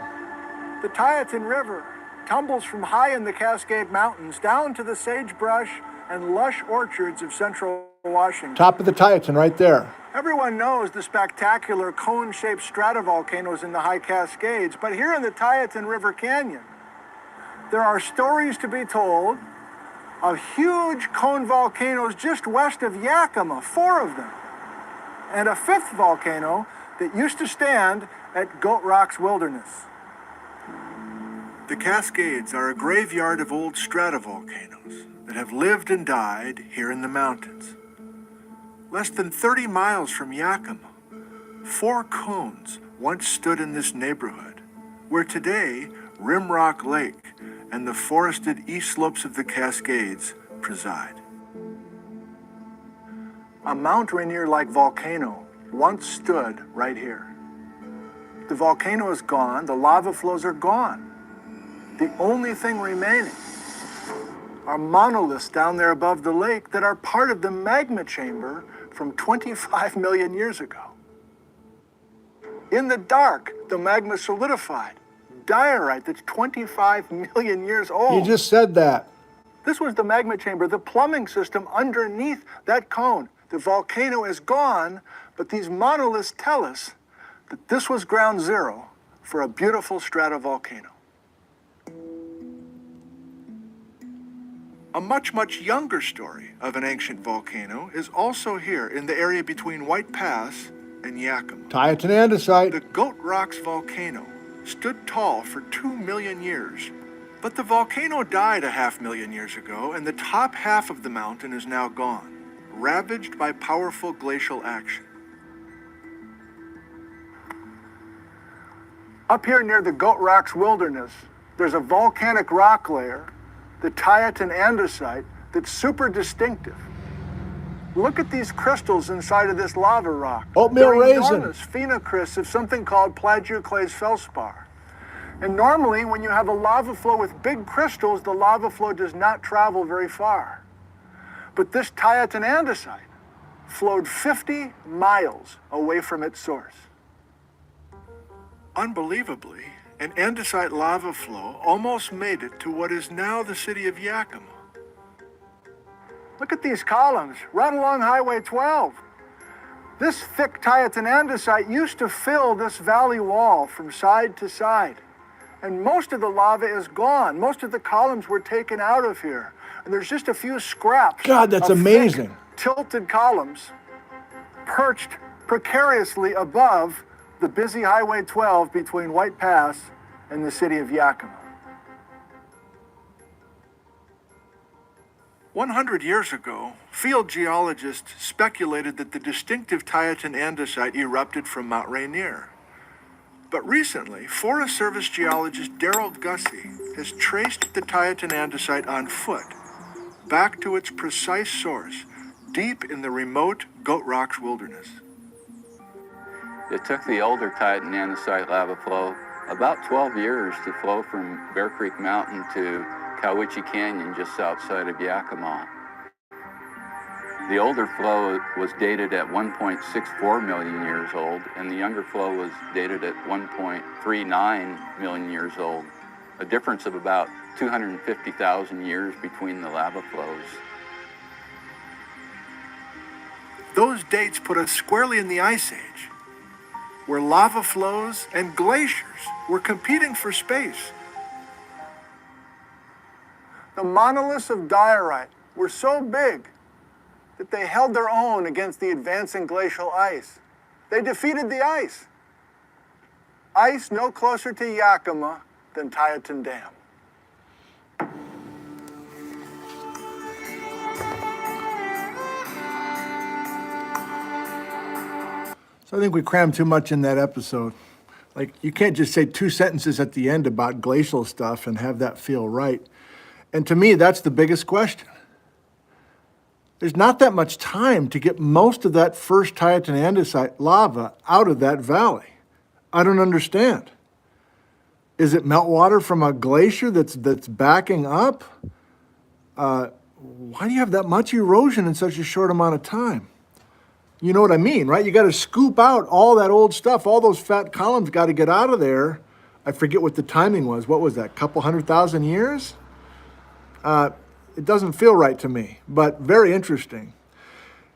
The Tieton River tumbles from high in the Cascade Mountains down to the sagebrush and lush orchards of central Washington.
Top of the Tieton right there.
Everyone knows the spectacular cone-shaped stratovolcanoes in the high Cascades, but here in the Tieton River Canyon, there are stories to be told of huge cone volcanoes just west of Yakima, 4 of them, and a 5th volcano that used to stand at Goat Rocks Wilderness. The Cascades are a graveyard of old stratovolcanoes that have lived and died here in the mountains. Less than 30 miles from Yakima, 4 cones once stood in this neighborhood, where today Rimrock Lake and the forested east slopes of the Cascades preside. A Mount Rainier-like volcano once stood right here. The volcano is gone, the lava flows are gone. The only thing remaining are monoliths down there above the lake that are part of the magma chamber from 25 million years ago. In the dark, the magma solidified. Diorite that's 25 million years old.
You just said that.
This was the magma chamber, the plumbing system underneath that cone. The volcano is gone, but these monoliths tell us that this was ground zero for a beautiful stratovolcano. A much, much younger story of an ancient volcano is also here in the area between White Pass and Yakima.
Tieton Andesite.
The Goat Rocks volcano stood tall for 2 million years, but the volcano died 500,000 years ago, and the top half of the mountain is now gone, ravaged by powerful glacial action. Up here near the Goat Rocks Wilderness, there's a volcanic rock layer, the Tieton Andesite, that's super distinctive. Look at these crystals inside of this lava rock.
Oatmeal
They're
raisin.
enormous phenocrysts of something called plagioclase feldspar. And normally, when you have a lava flow with big crystals, the lava flow does not travel very far. But this Tieton Andesite flowed 50 miles away from its source. Unbelievably, an andesite lava flow almost made it to what is now the city of Yakima. Look at these columns right along Highway 12. This thick Tieton Andesite used to fill this valley wall from side to side. And most of the lava is gone. Most of the columns were taken out of here. And there's just a few scraps.
God, that's
of
amazing.
Thick, tilted columns perched precariously above the busy Highway 12 between White Pass and the city of Yakima. 100 years ago, field geologists speculated that the distinctive Tieton Andesite erupted from Mount Rainier. But recently, Forest Service geologist Darrell Gussie has traced the Tieton Andesite on foot back to its precise source, deep in the remote Goat Rocks wilderness.
It took the older Tieton Andesite lava flow about 12 years to flow from Bear Creek Mountain to Cowiche Canyon just outside of Yakima. The older flow was dated at 1.64 million years old, and the younger flow was dated at 1.39 million years old, a difference of about 250,000 years between the lava flows.
Those dates put us squarely in the Ice Age, where lava flows and glaciers were competing for space. The monoliths of diorite were so big that they held their own against the advancing glacial ice. They defeated the ice. Ice no closer to Yakima than Tieton Dam.
So I think we crammed too much in that episode. Like, you can't just say 2 sentences at the end about glacial stuff and have that feel right. And to me, that's the biggest question. There's not that much time to get most of that first Tieton Andesite lava out of that valley. I don't understand. Is it meltwater from a glacier that's backing up? Why do you have that much erosion in such a short amount of time? You know what I mean, right? You got to scoop out all that old stuff. All those fat columns got to get out of there. I forget what the timing was. What was that, couple 100,000 years? It doesn't feel right to me, but very interesting.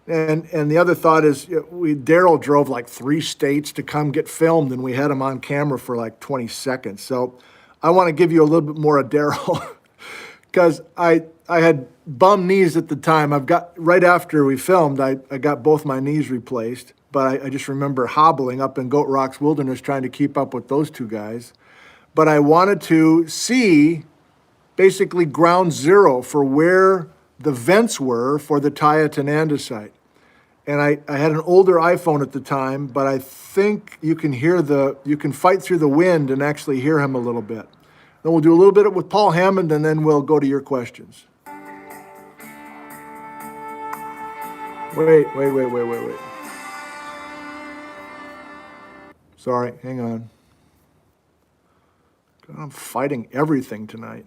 And the other thought is, Daryl drove like 3 states to come get filmed, and we had him on camera for like 20 seconds. So I want to give you a little bit more of Daryl, because I had bum knees at the time. Right after we filmed, I got both my knees replaced, but I just remember hobbling up in Goat Rocks Wilderness trying to keep up with those 2 guys. But I wanted to see basically ground zero for where the vents were for the Tieton Andesite. And I had an older iPhone at the time, but I think you can fight through the wind and actually hear him a little bit. Then we'll do a little bit with Paul Hammond, and then we'll go to your questions. Wait. Sorry, hang on. I'm fighting everything tonight.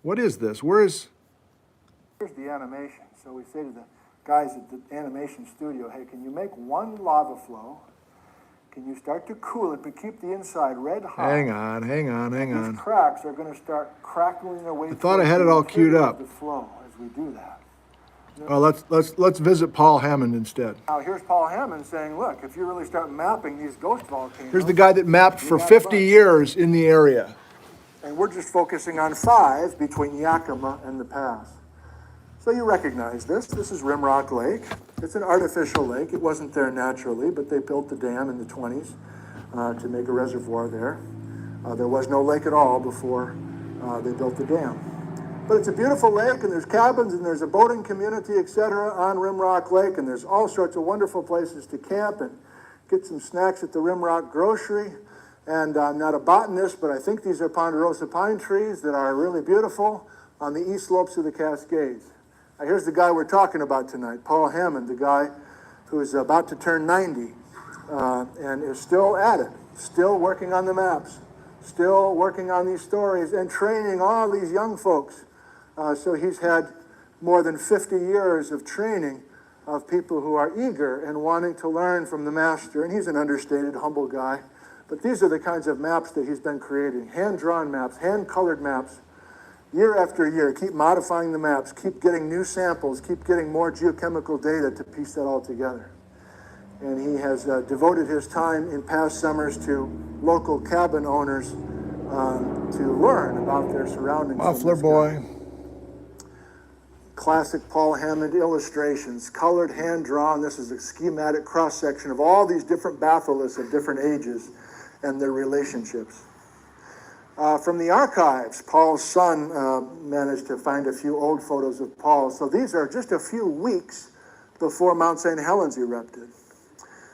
What is this? Here's the animation. So we say to the guys at the animation studio, hey, can you make one lava flow? Can you start to cool it, but keep the inside red hot? Hang on. These cracks are going to start crackling their way. I thought I had it all queued up. The flow as we do that. Oh, let's visit Paul Hammond instead. Now here's Paul Hammond saying, look, if you really start mapping these ghost volcanoes. Here's the guy that mapped for 50 years in the area. And we're just focusing on 5 between Yakima and the pass. So you recognize this. This is Rimrock Lake. It's an artificial lake. It wasn't there naturally, but they built the dam in the 20s to make a reservoir there. There was no lake at all before they built the dam. But it's a beautiful lake, and there's cabins, and there's a boating community, etc. on Rimrock Lake, and there's all sorts of wonderful places to camp and get some snacks at the Rimrock Grocery. And I'm not a botanist, but I think these are ponderosa pine trees that are really beautiful on the east slopes of the Cascades. Now here's the guy we're talking about tonight, Paul Hammond, the guy who's about to turn 90 and is still at it, still working on the maps, still working on these stories and training all these young folks. So he's had more than 50 years of training of people who are eager and wanting to learn from the master. And he's an understated, humble guy. But these are the kinds of maps that he's been creating. Hand-drawn maps, hand-colored maps, year after year. Keep modifying the maps, keep getting new samples, keep getting more geochemical data to piece that all together. And he has devoted his time in past summers to local cabin owners to learn about their surroundings. Muffler boy. Classic Paul Hammond illustrations, colored, hand-drawn. This is a schematic cross-section of all these different batholiths of different ages and their relationships. From the archives, Paul's son managed to find a few old photos of Paul. So these are just a few weeks before Mount St. Helens erupted.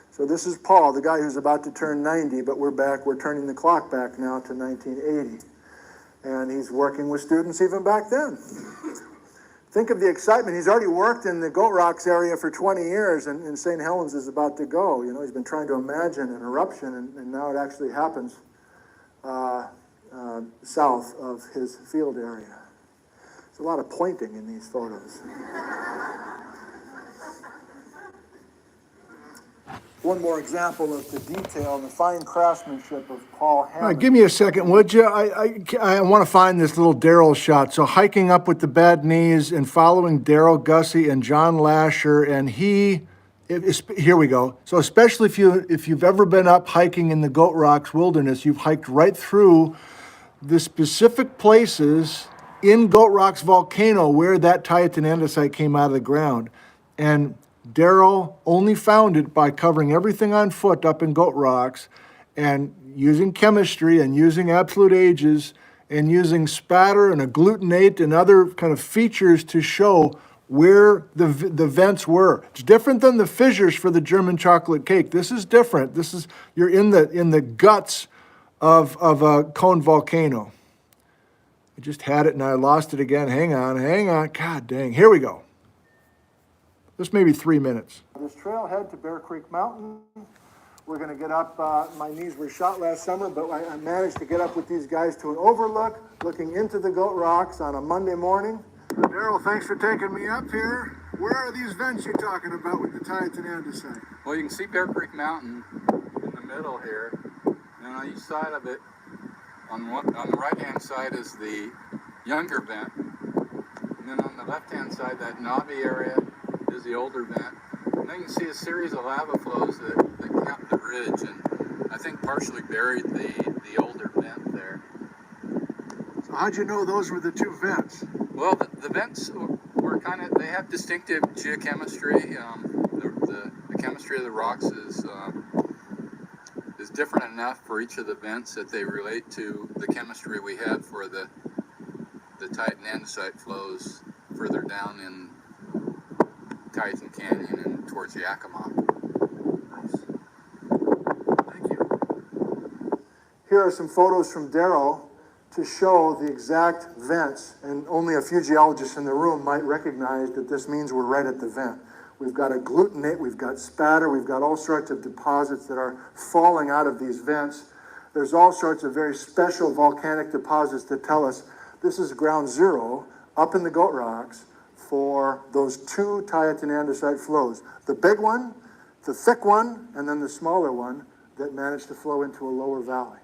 So this is Paul, the guy who's about to turn 90, but we're turning the clock back now to 1980. And he's working with students even back then. Think of the excitement. He's already worked in the Goat Rocks area for 20 years, and St. Helens is about to go. You know, he's been trying to imagine an eruption, and now it actually happens
south of his field area. There's a lot of pointing in these photos. One more example of the detail and the fine craftsmanship of Paul Hammond.
All right, give me a second, would you? I want to find this little Daryl shot. So hiking up with the bad knees and following Daryl Gussie and John Lasher, and here we go. So especially if you've ever been up hiking in the Goat Rocks Wilderness, you've hiked right through the specific places in Goat Rocks Volcano where that Tieton Andesite came out of the ground. And Daryl only found it by covering everything on foot up in Goat Rocks and using chemistry and using absolute ages and using spatter and agglutinate and other kind of features to show where the vents were. It's different than the fissures for the German chocolate cake. This is different. You're in the guts of a cone volcano. I just had it and I lost it again. Hang on. God dang. Here we go. This may be 3 minutes.
This trailhead to Bear Creek Mountain. We're going to get up. My knees were shot last summer, but I managed to get up with these guys to an overlook, looking into the Goat Rocks on a Monday morning. Daryl, thanks for taking me up here. Where are these vents you're talking about with the Tieton Andesite?
Well, you can see Bear Creek Mountain in the middle here, and on each side of it, on the right-hand side is the younger vent, and then on the left-hand side, that knobby area is the older vent. And then you can see a series of lava flows that capped the ridge, and I think partially buried the older vent there.
So how'd you know those were the two vents?
Well, the vents were they have distinctive geochemistry. The chemistry of the rocks is different enough for each of the vents that they relate to the chemistry we had for the Tieton Andesite flows further down in Tieton Canyon and towards Yakima.
Nice. Thank you. Here are some photos from Daryl to show the exact vents, and only a few geologists in the room might recognize that this means we're right at the vent. We've got agglutinate, we've got spatter, we've got all sorts of deposits that are falling out of these vents. There's all sorts of very special volcanic deposits that tell us this is ground zero up in the Goat Rocks for those two Tieton Andesite flows. The big one, the thick one, and then the smaller one that managed to flow into a lower valley.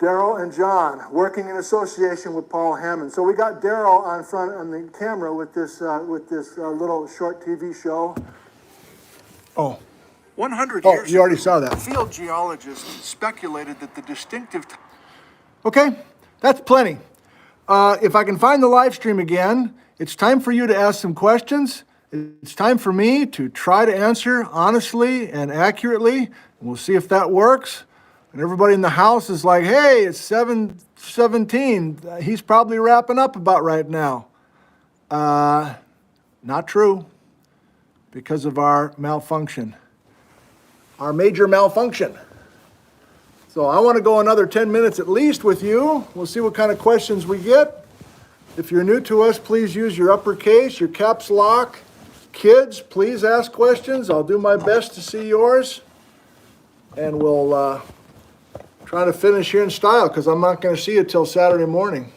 Daryl and John, working in association with Paul Hammond. So we got Daryl on the camera with this little short TV show.
Oh.
100
Oh,
years
you already
ago,
saw that.
Field geologists speculated that the distinctive...
Okay, that's plenty. If I can find the live stream again, it's time for you to ask some questions. It's time for me to try to answer honestly and accurately, and we'll see if that works. And everybody in the house is like, hey, it's 7:17. He's probably wrapping up about right now. Not true, because of our malfunction. Our major malfunction. So I want to go another 10 minutes at least with you. We'll see what kind of questions we get. If you're new to us, please use your uppercase, your caps lock. Kids, please ask questions. I'll do my best to see yours. And we'll try to finish here in style, because I'm not going to see you till Saturday morning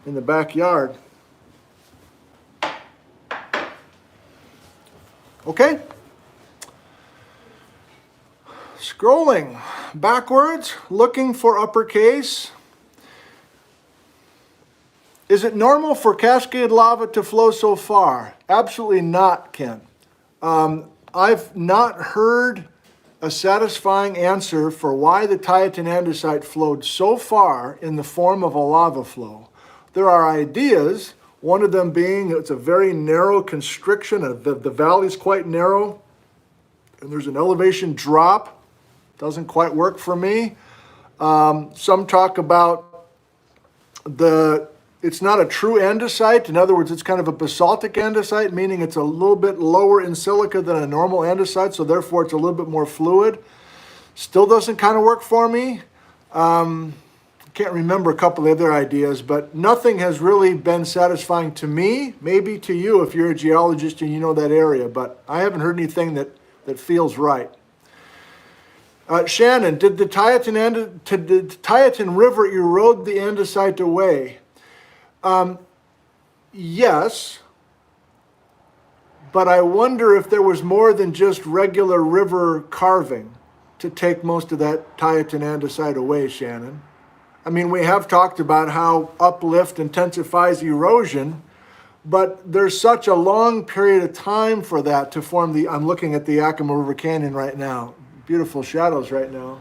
in the backyard. Okay? Scrolling backwards, looking for uppercase. Is it normal for cascade lava to flow so far? Absolutely not, Ken. I've not heard a satisfying answer for why the Tieton Andesite flowed so far in the form of a lava flow. There are ideas, one of them being it's a very narrow constriction, the valley is quite narrow, and there's an elevation drop. Doesn't quite work for me. Some talk about it's not a true andesite. In other words, it's kind of a basaltic andesite, meaning it's a little bit lower in silica than a normal andesite, so therefore it's a little bit more fluid. Still doesn't kind of work for me. Can't remember a couple of other ideas, but nothing has really been satisfying to me, maybe to you if you're a geologist and you know that area, but I haven't heard anything that feels right. Shannon, did the Tieton River erode the andesite away? Yes, but I wonder if there was more than just regular river carving to take most of that Tieton andesite away, Shannon. I mean, we have talked about how uplift intensifies erosion, but there's such a long period of time for that to form the, I'm looking at the Yakima River Canyon right now. Beautiful shadows right now.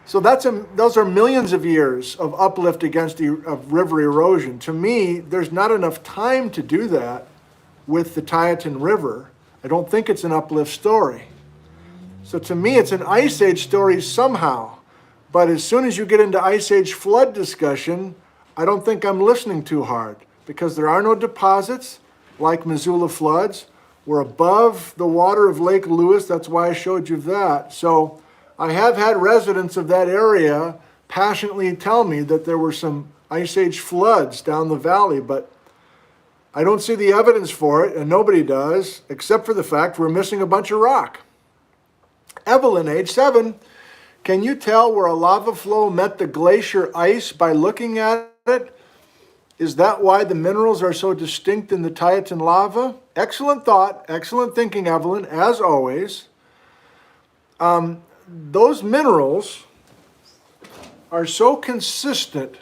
So those are millions of years of uplift against of river erosion. To me, there's not enough time to do that with the Tieton River. I don't think it's an uplift story. So to me, it's an Ice Age story somehow. But as soon as you get into Ice Age flood discussion, I don't think I'm listening too hard, because there are no deposits like Missoula floods. We're above the water of Lake Lewis. That's why I showed you that. So I have had residents of that area passionately tell me that there were some Ice Age floods down the valley, but I don't see the evidence for it, and nobody does, except for the fact we're missing a bunch of rock. Evelyn, age 7, can you tell where a lava flow met the glacier ice by looking at it? Is that why the minerals are so distinct in the Tieton lava? Excellent thought, excellent thinking, Evelyn, as always. Those minerals are so consistent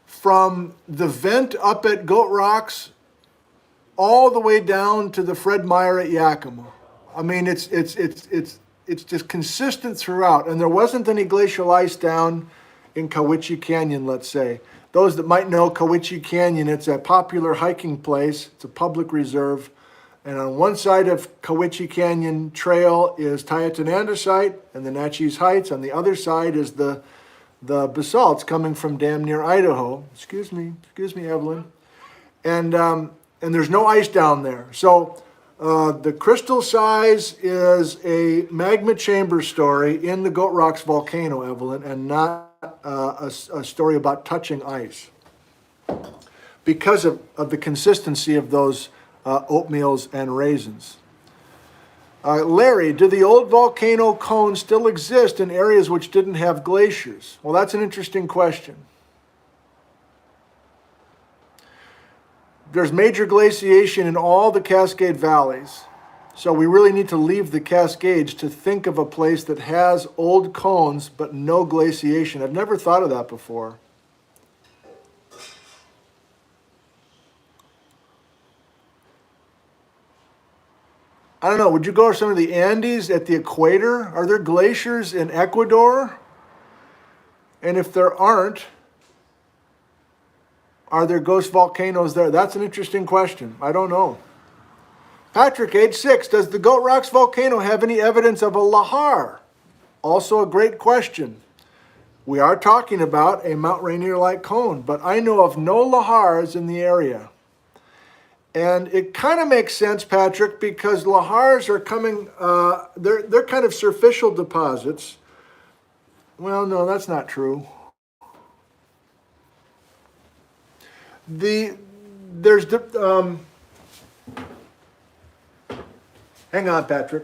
from the vent up at Goat Rocks all the way down to the Fred Meyer at Yakima. I mean, it's just consistent throughout, and there wasn't any glacial ice down in Cowiche Canyon, let's say. Those that might know Cowiche Canyon, it's a popular hiking place. It's a public reserve. And on one side of Cowiche Canyon Trail is Tieton Andesite and the Natchez Heights. On the other side is the basalts coming from damn near Idaho. Excuse me, Evelyn. And there's no ice down there. So the crystal size is a magma chamber story in the Goat Rocks volcano, Evelyn, and not a story about touching ice, because of the consistency of those oatmeals and raisins. Larry, do the old volcano cones still exist in areas which didn't have glaciers? Well, that's an interesting question. There's major glaciation in all the Cascade valleys. So we really need to leave the Cascades to think of a place that has old cones but no glaciation. I've never thought of that before. I don't know, would you go to some of the Andes at the equator? Are there glaciers in Ecuador? And if there aren't, are there ghost volcanoes there? That's an interesting question. I don't know. Patrick, age 6, does the Goat Rocks volcano have any evidence of a lahar? Also a great question. We are talking about a Mount Rainier-like cone, but I know of no lahars in the area. And it kind of makes sense, Patrick, because lahars are coming, they're kind of superficial deposits. Well, no, that's not true. Hang on, Patrick.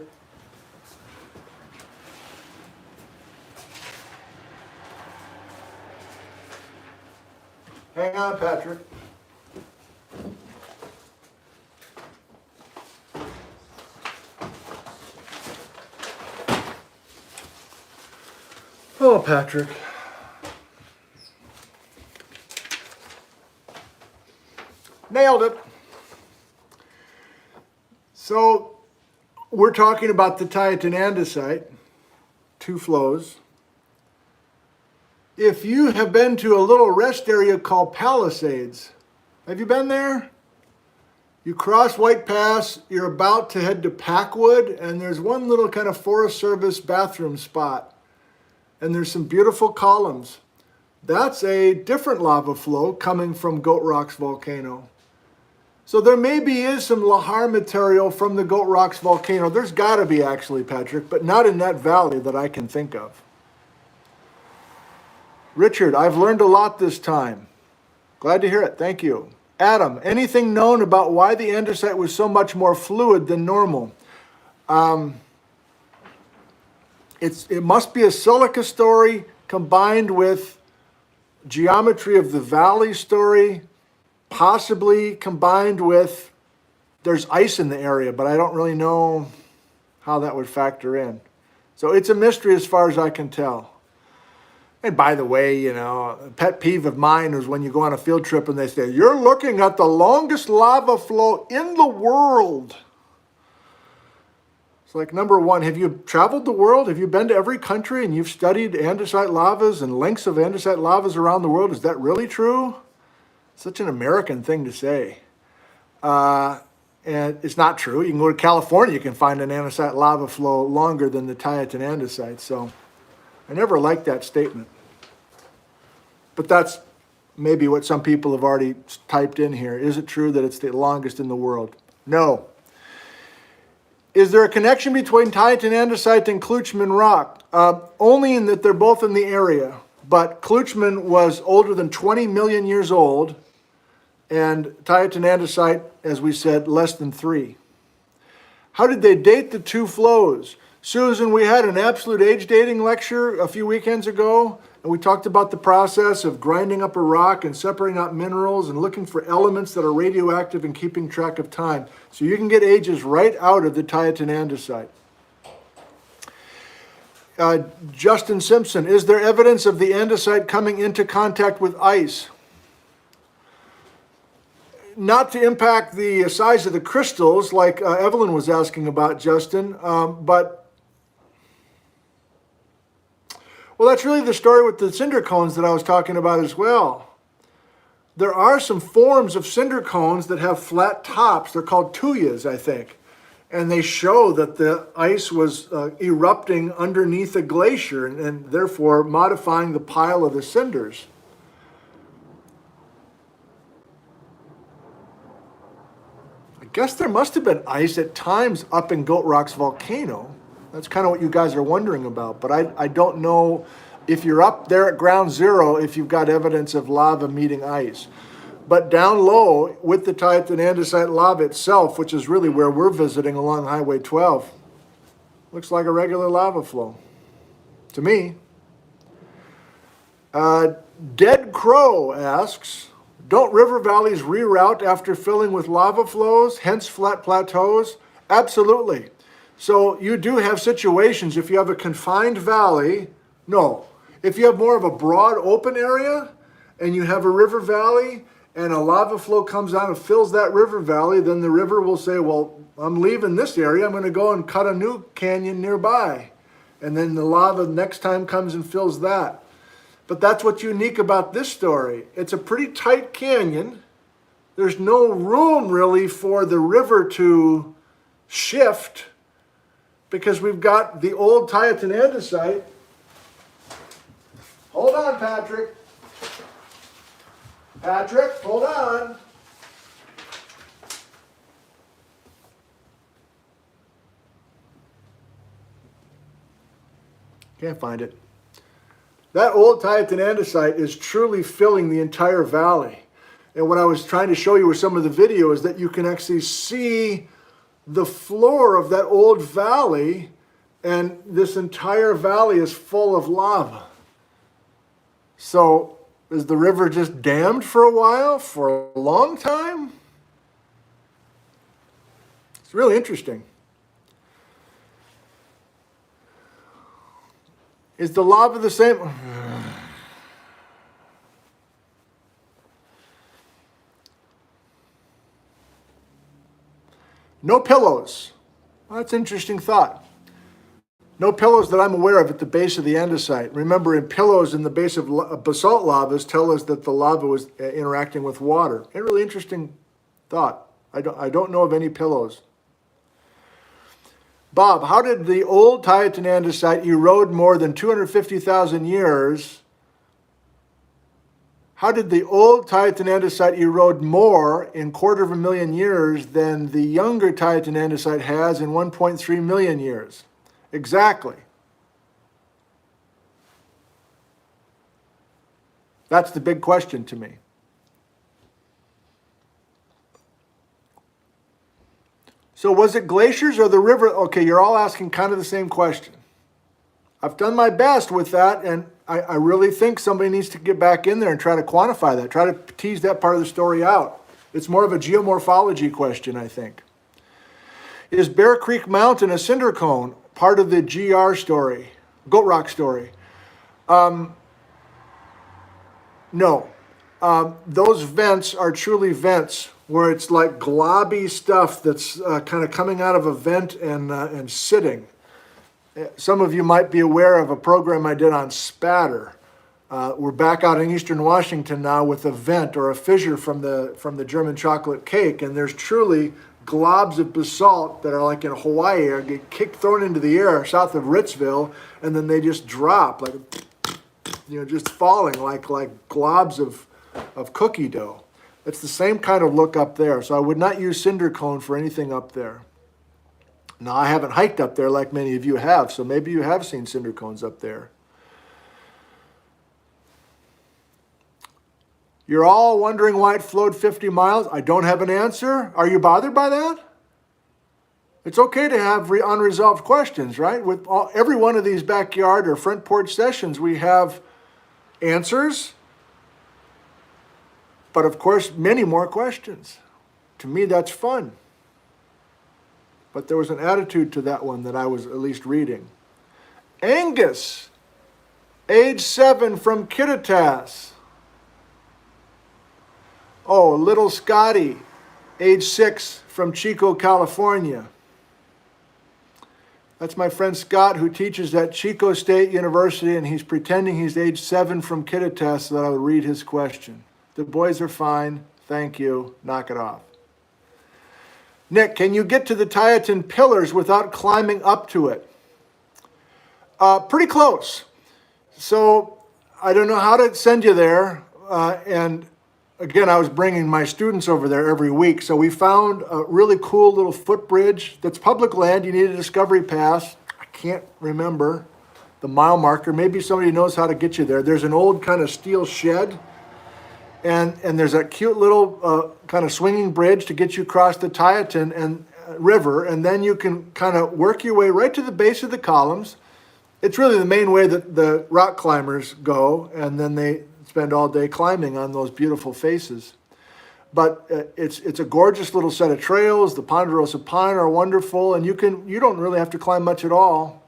Hang on, Patrick. Oh, Patrick. Nailed it. So we're talking about the Tieton Andesite, 2 flows. If you have been to a little rest area called Palisades, have you been there? You cross White Pass, you're about to head to Packwood, and there's one little kind of Forest Service bathroom spot. And there's some beautiful columns. That's a different lava flow coming from Goat Rocks volcano. So there maybe is some lahar material from the Goat Rocks volcano. There's got to be actually, Patrick, but not in that valley that I can think of. Richard, I've learned a lot this time. Glad to hear it. Thank you. Adam, anything known about why the andesite was so much more fluid than normal? It must be a silica story combined with geometry of the valley story, possibly combined with there's ice in the area, but I don't really know how that would factor in. So it's a mystery as far as I can tell. And by the way, you know, a pet peeve of mine is when you go on a field trip and they say, you're looking at the longest lava flow in the world. It's like, number one, have you traveled the world? Have you been to every country and you've studied andesite lavas and lengths of andesite lavas around the world? Is that really true? Such an American thing to say. And it's not true. You can go to California, you can find an andesite lava flow longer than the Tieton Andesite. So I never liked that statement. But that's maybe what some people have already typed in here. Is it true that it's the longest in the world? No. Is there a connection between Tieton Andesite and Klutschman rock? Only in that they're both in the area. But Klutschman was older than 20 million years old, and Tieton Andesite, as we said, less than 3. How did they date the two flows? Susan, we had an absolute age dating lecture a few weekends ago, and we talked about the process of grinding up a rock and separating out minerals and looking for elements that are radioactive and keeping track of time. So you can get ages right out of the Tieton Andesite. Justin Simpson, is there evidence of the andesite coming into contact with ice? Not to impact the size of the crystals, like Evelyn was asking about, Justin, but, well, that's really the story with the cinder cones that I was talking about as well. There are some forms of cinder cones that have flat tops. They're called tuyas, I think. And they show that the ice was erupting underneath a glacier and therefore modifying the pile of the cinders. I guess there must have been ice at times up in Goat Rocks Volcano. That's kind of what you guys are wondering about. But I don't know if you're up there at ground zero if you've got evidence of lava meeting ice. But down low with the Tieton Andesite lava itself, which is really where we're visiting along Highway 12, looks like a regular lava flow to me. Dead Crow asks, don't river valleys reroute after filling with lava flows, hence flat plateaus? Absolutely. So you do have situations, if you have a confined valley, no. If you have more of a broad open area and you have a river valley and a lava flow comes out and fills that river valley, then the river will say, well, I'm leaving this area, I'm going to go and cut a new canyon nearby. And then the lava next time comes and fills that. But that's what's unique about this story. It's a pretty tight canyon. There's no room really for the river to shift because we've got the old Tieton Andesite. Hold on, Patrick. Patrick, hold on. Can't find it. That old Tieton Andesite is truly filling the entire valley. And what I was trying to show you with some of the video is that you can actually see the floor of that old valley, and this entire valley is full of lava. So is the river just dammed for a while, for a long time? It's really interesting. Is the lava the same? No pillows. Well, that's an interesting thought. No pillows that I'm aware of at the base of the andesite. Remember, in pillows in the base of basalt lavas tell us that the lava was interacting with water. A really interesting thought. I don't know of any pillows. Bob, how did the old Tieton Andesite erode more than 250,000 years? How did the old Tieton Andesite erode more in 250,000 years than the younger Tieton Andesite has in 1.3 million years? Exactly. That's the big question to me. So was it glaciers or the river? Okay, you're all asking kind of the same question. I've done my best with that, and I really think somebody needs to get back in there and try to quantify that, try to tease that part of the story out. It's more of a geomorphology question, I think. Is Bear Creek Mountain a cinder cone, part of the GR story, Goat Rock story? No. Those vents are truly vents, where it's like globby stuff that's kind of coming out of a vent and sitting. Some of you might be aware of a program I did on spatter. We're back out in eastern Washington now with a vent or a fissure from the German chocolate cake, and there's truly globs of basalt that are like in Hawaii, or get thrown into the air south of Ritzville, and then they just drop, like, just falling like globs of cookie dough. It's the same kind of look up there, so I would not use cinder cone for anything up there. Now, I haven't hiked up there like many of you have, so maybe you have seen cinder cones up there. You're all wondering why it flowed 50 miles. I don't have an answer. Are you bothered by that? It's okay to have unresolved questions, right? With every one of these backyard or front porch sessions, we have answers, but of course, many more questions. To me, that's fun. But there was an attitude to that one that I was at least reading. Angus, age 7 from Kittitas. Oh, little Scotty, age 6 from Chico, California. That's my friend Scott, who teaches at Chico State University, and he's pretending he's age 7 from Kittitas so that I would read his question. The boys are fine. Thank you. Knock it off. Nick, can you get to the Tieton pillars without climbing up to it? Pretty close. So I don't know how to send you there. And again, I was bringing my students over there every week. So we found a really cool little footbridge that's public land. You need a discovery pass. I can't remember the mile marker. Maybe somebody knows how to get you there. There's an old kind of steel shed. And there's a cute little kind of swinging bridge to get you across the Tieton and River, and then you can kind of work your way right to the base of the columns. It's really the main way that the rock climbers go, and then they spend all day climbing on those beautiful faces. But it's a gorgeous little set of trails. The ponderosa pine are wonderful, and you don't really have to climb much at all,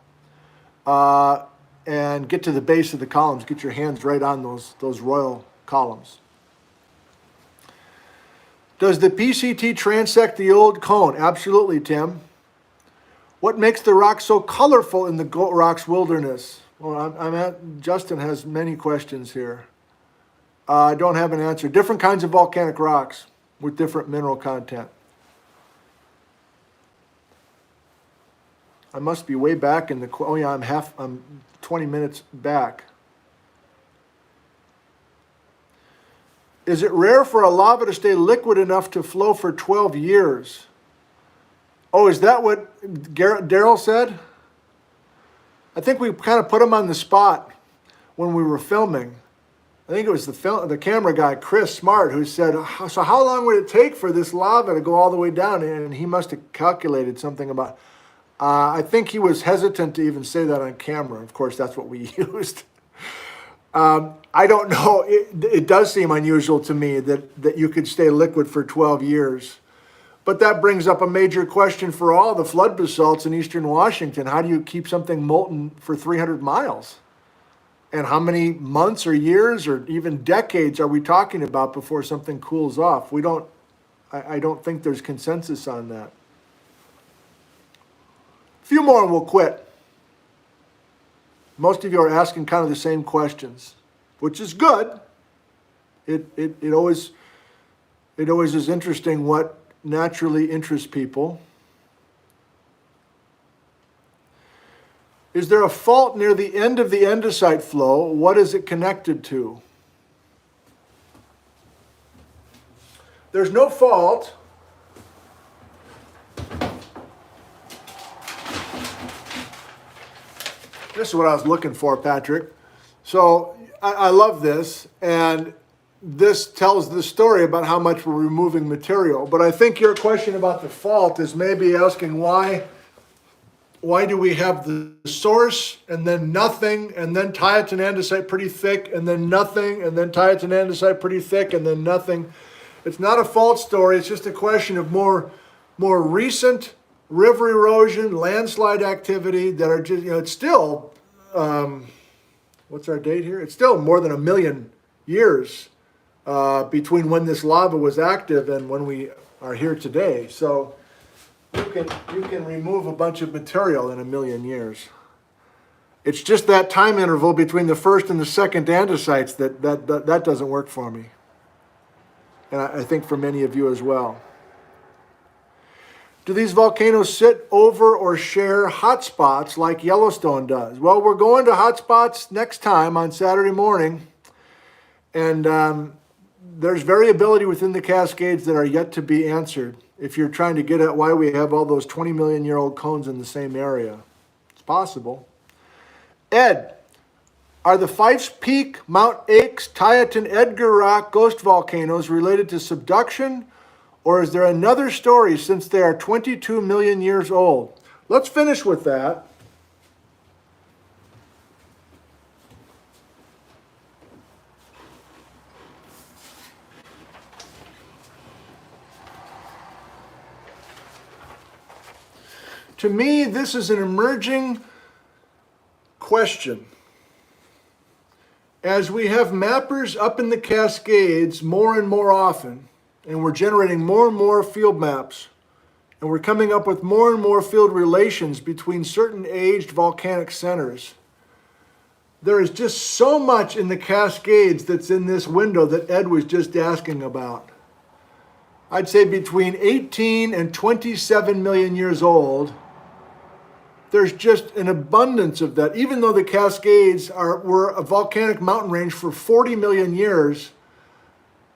and get to the base of the columns. Get your hands right on those royal columns. Does the PCT transect the old cone? Absolutely, Tim. What makes the rocks so colorful in the Goat Rocks wilderness? Well, Justin has many questions here. I don't have an answer. Different kinds of volcanic rocks with different mineral content. I must be way back in the, oh yeah, I'm 20 minutes back. Is it rare for a lava to stay liquid enough to flow for 12 years? Oh, is that what Daryl said? I think we kind of put him on the spot when we were filming. I think it was the camera guy, Chris Smart, who said, so how long would it take for this lava to go all the way down? And he must have calculated something about, I think he was hesitant to even say that on camera. Of course, that's what we used. I don't know. It does seem unusual to me that you could stay liquid for 12 years. But that brings up a major question for all the flood basalts in eastern Washington. How do you keep something molten for 300 miles? And how many months or years or even decades are we talking about before something cools off? I don't think there's consensus on that. A few more and we'll quit. Most of you are asking kind of the same questions, which is good. It always is interesting what naturally interests people. Is there a fault near the end of the andesite flow? What is it connected to? There's no fault. This is what I was looking for, Patrick. So I love this, and this tells the story about how much we're removing material. But I think your question about the fault is maybe asking why why do we have the source and then nothing, and then Tieton Andesite pretty thick, and then nothing, and then Tieton Andesite pretty thick, and then nothing? It's not a fault story. It's just a question of more recent river erosion, landslide activity that are just, it's still, what's our date here? It's still more than 1 million years between when this lava was active and when we are here today. So you can remove a bunch of material in 1 million years. It's just that time interval between the first and the second andesites that doesn't work for me. And I think for many of you as well. Do these volcanoes sit over or share hotspots like Yellowstone does? Well, we're going to hotspots next time on Saturday morning. And there's variability within the Cascades that are yet to be answered if you're trying to get at why we have all those 20-million-year-old cones in the same area. It's possible. Ed, are the Fifes Peak, Mount Aix, Tieton, Edgar Rock ghost volcanoes related to subduction, or is there another story since they are 22 million years old? Let's finish with that. To me, this is an emerging question. As we have mappers up in the Cascades more and more often, and we're generating more and more field maps, and we're coming up with more and more field relations between certain aged volcanic centers, there is just so much in the Cascades that's in this window that Ed was just asking about. I'd say between 18 and 27 million years old, there's just an abundance of that. Even though the Cascades were a volcanic mountain range for 40 million years,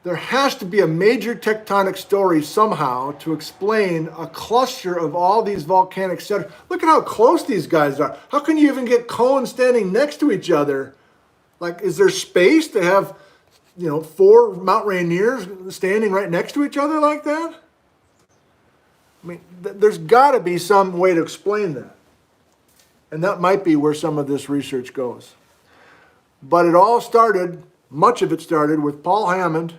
there has to be a major tectonic story somehow to explain a cluster of all these volcanic centers. Look at how close these guys are. How can you even get cones standing next to each other? Like, is there space to have, 4 Mount Rainiers standing right next to each other like that? I mean, there's got to be some way to explain that. And that might be where some of this research goes. But it all started, much of it started with Paul Hammond,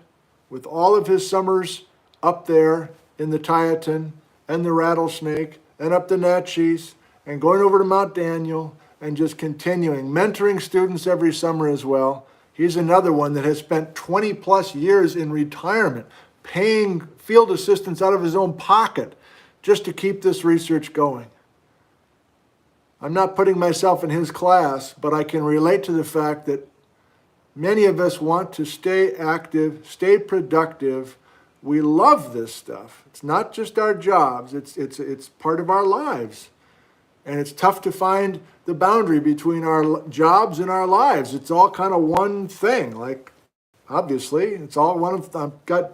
with all of his summers up there in the Tieton and the Rattlesnake and up the Natchez and going over to Mount Daniel and just continuing, mentoring students every summer as well. He's another one that has spent 20 plus years in retirement, paying field assistants out of his own pocket just to keep this research going. I'm not putting myself in his class, but I can relate to the fact that many of us want to stay active, stay productive. We love this stuff. It's not just our jobs, it's part of our lives. And it's tough to find the boundary between our jobs and our lives. It's all kind of one thing. Like, obviously, it's all one of, I've got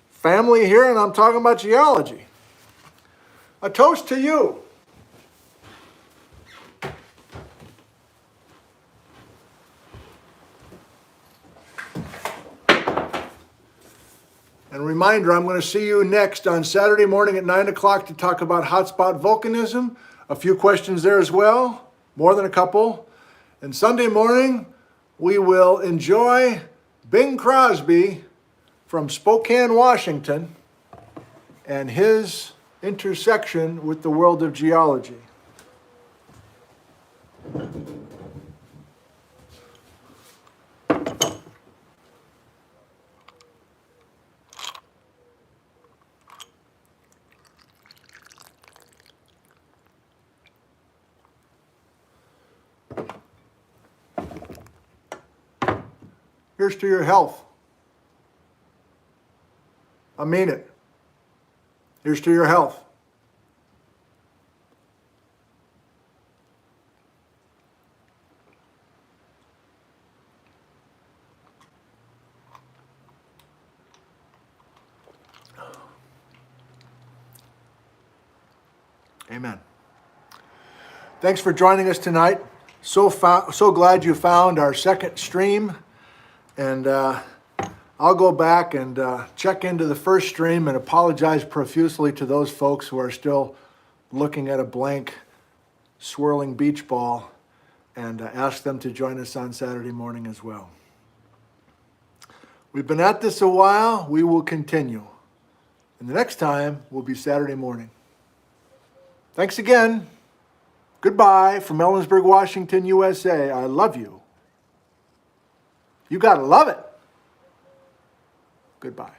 family here and I'm talking about geology. A toast to you. And a reminder, I'm going to see you next on Saturday morning at 9 o'clock to talk about hotspot volcanism. A few questions there as well, more than a couple. And Sunday morning, we will enjoy Bing Crosby from Spokane, Washington, and his intersection with the world of geology. Here's to your health. I mean it. Here's to your health. Amen. Thanks for joining us tonight. So glad you found our second stream. And I'll go back and check into the first stream and apologize profusely to those folks who are still looking at a blank swirling beach ball, and ask them to join us on Saturday morning as well. We've been at this a while. We will continue. And the next time will be Saturday morning. Thanks again. Goodbye from Ellensburg, Washington, USA. I love you. You gotta love it. Goodbye.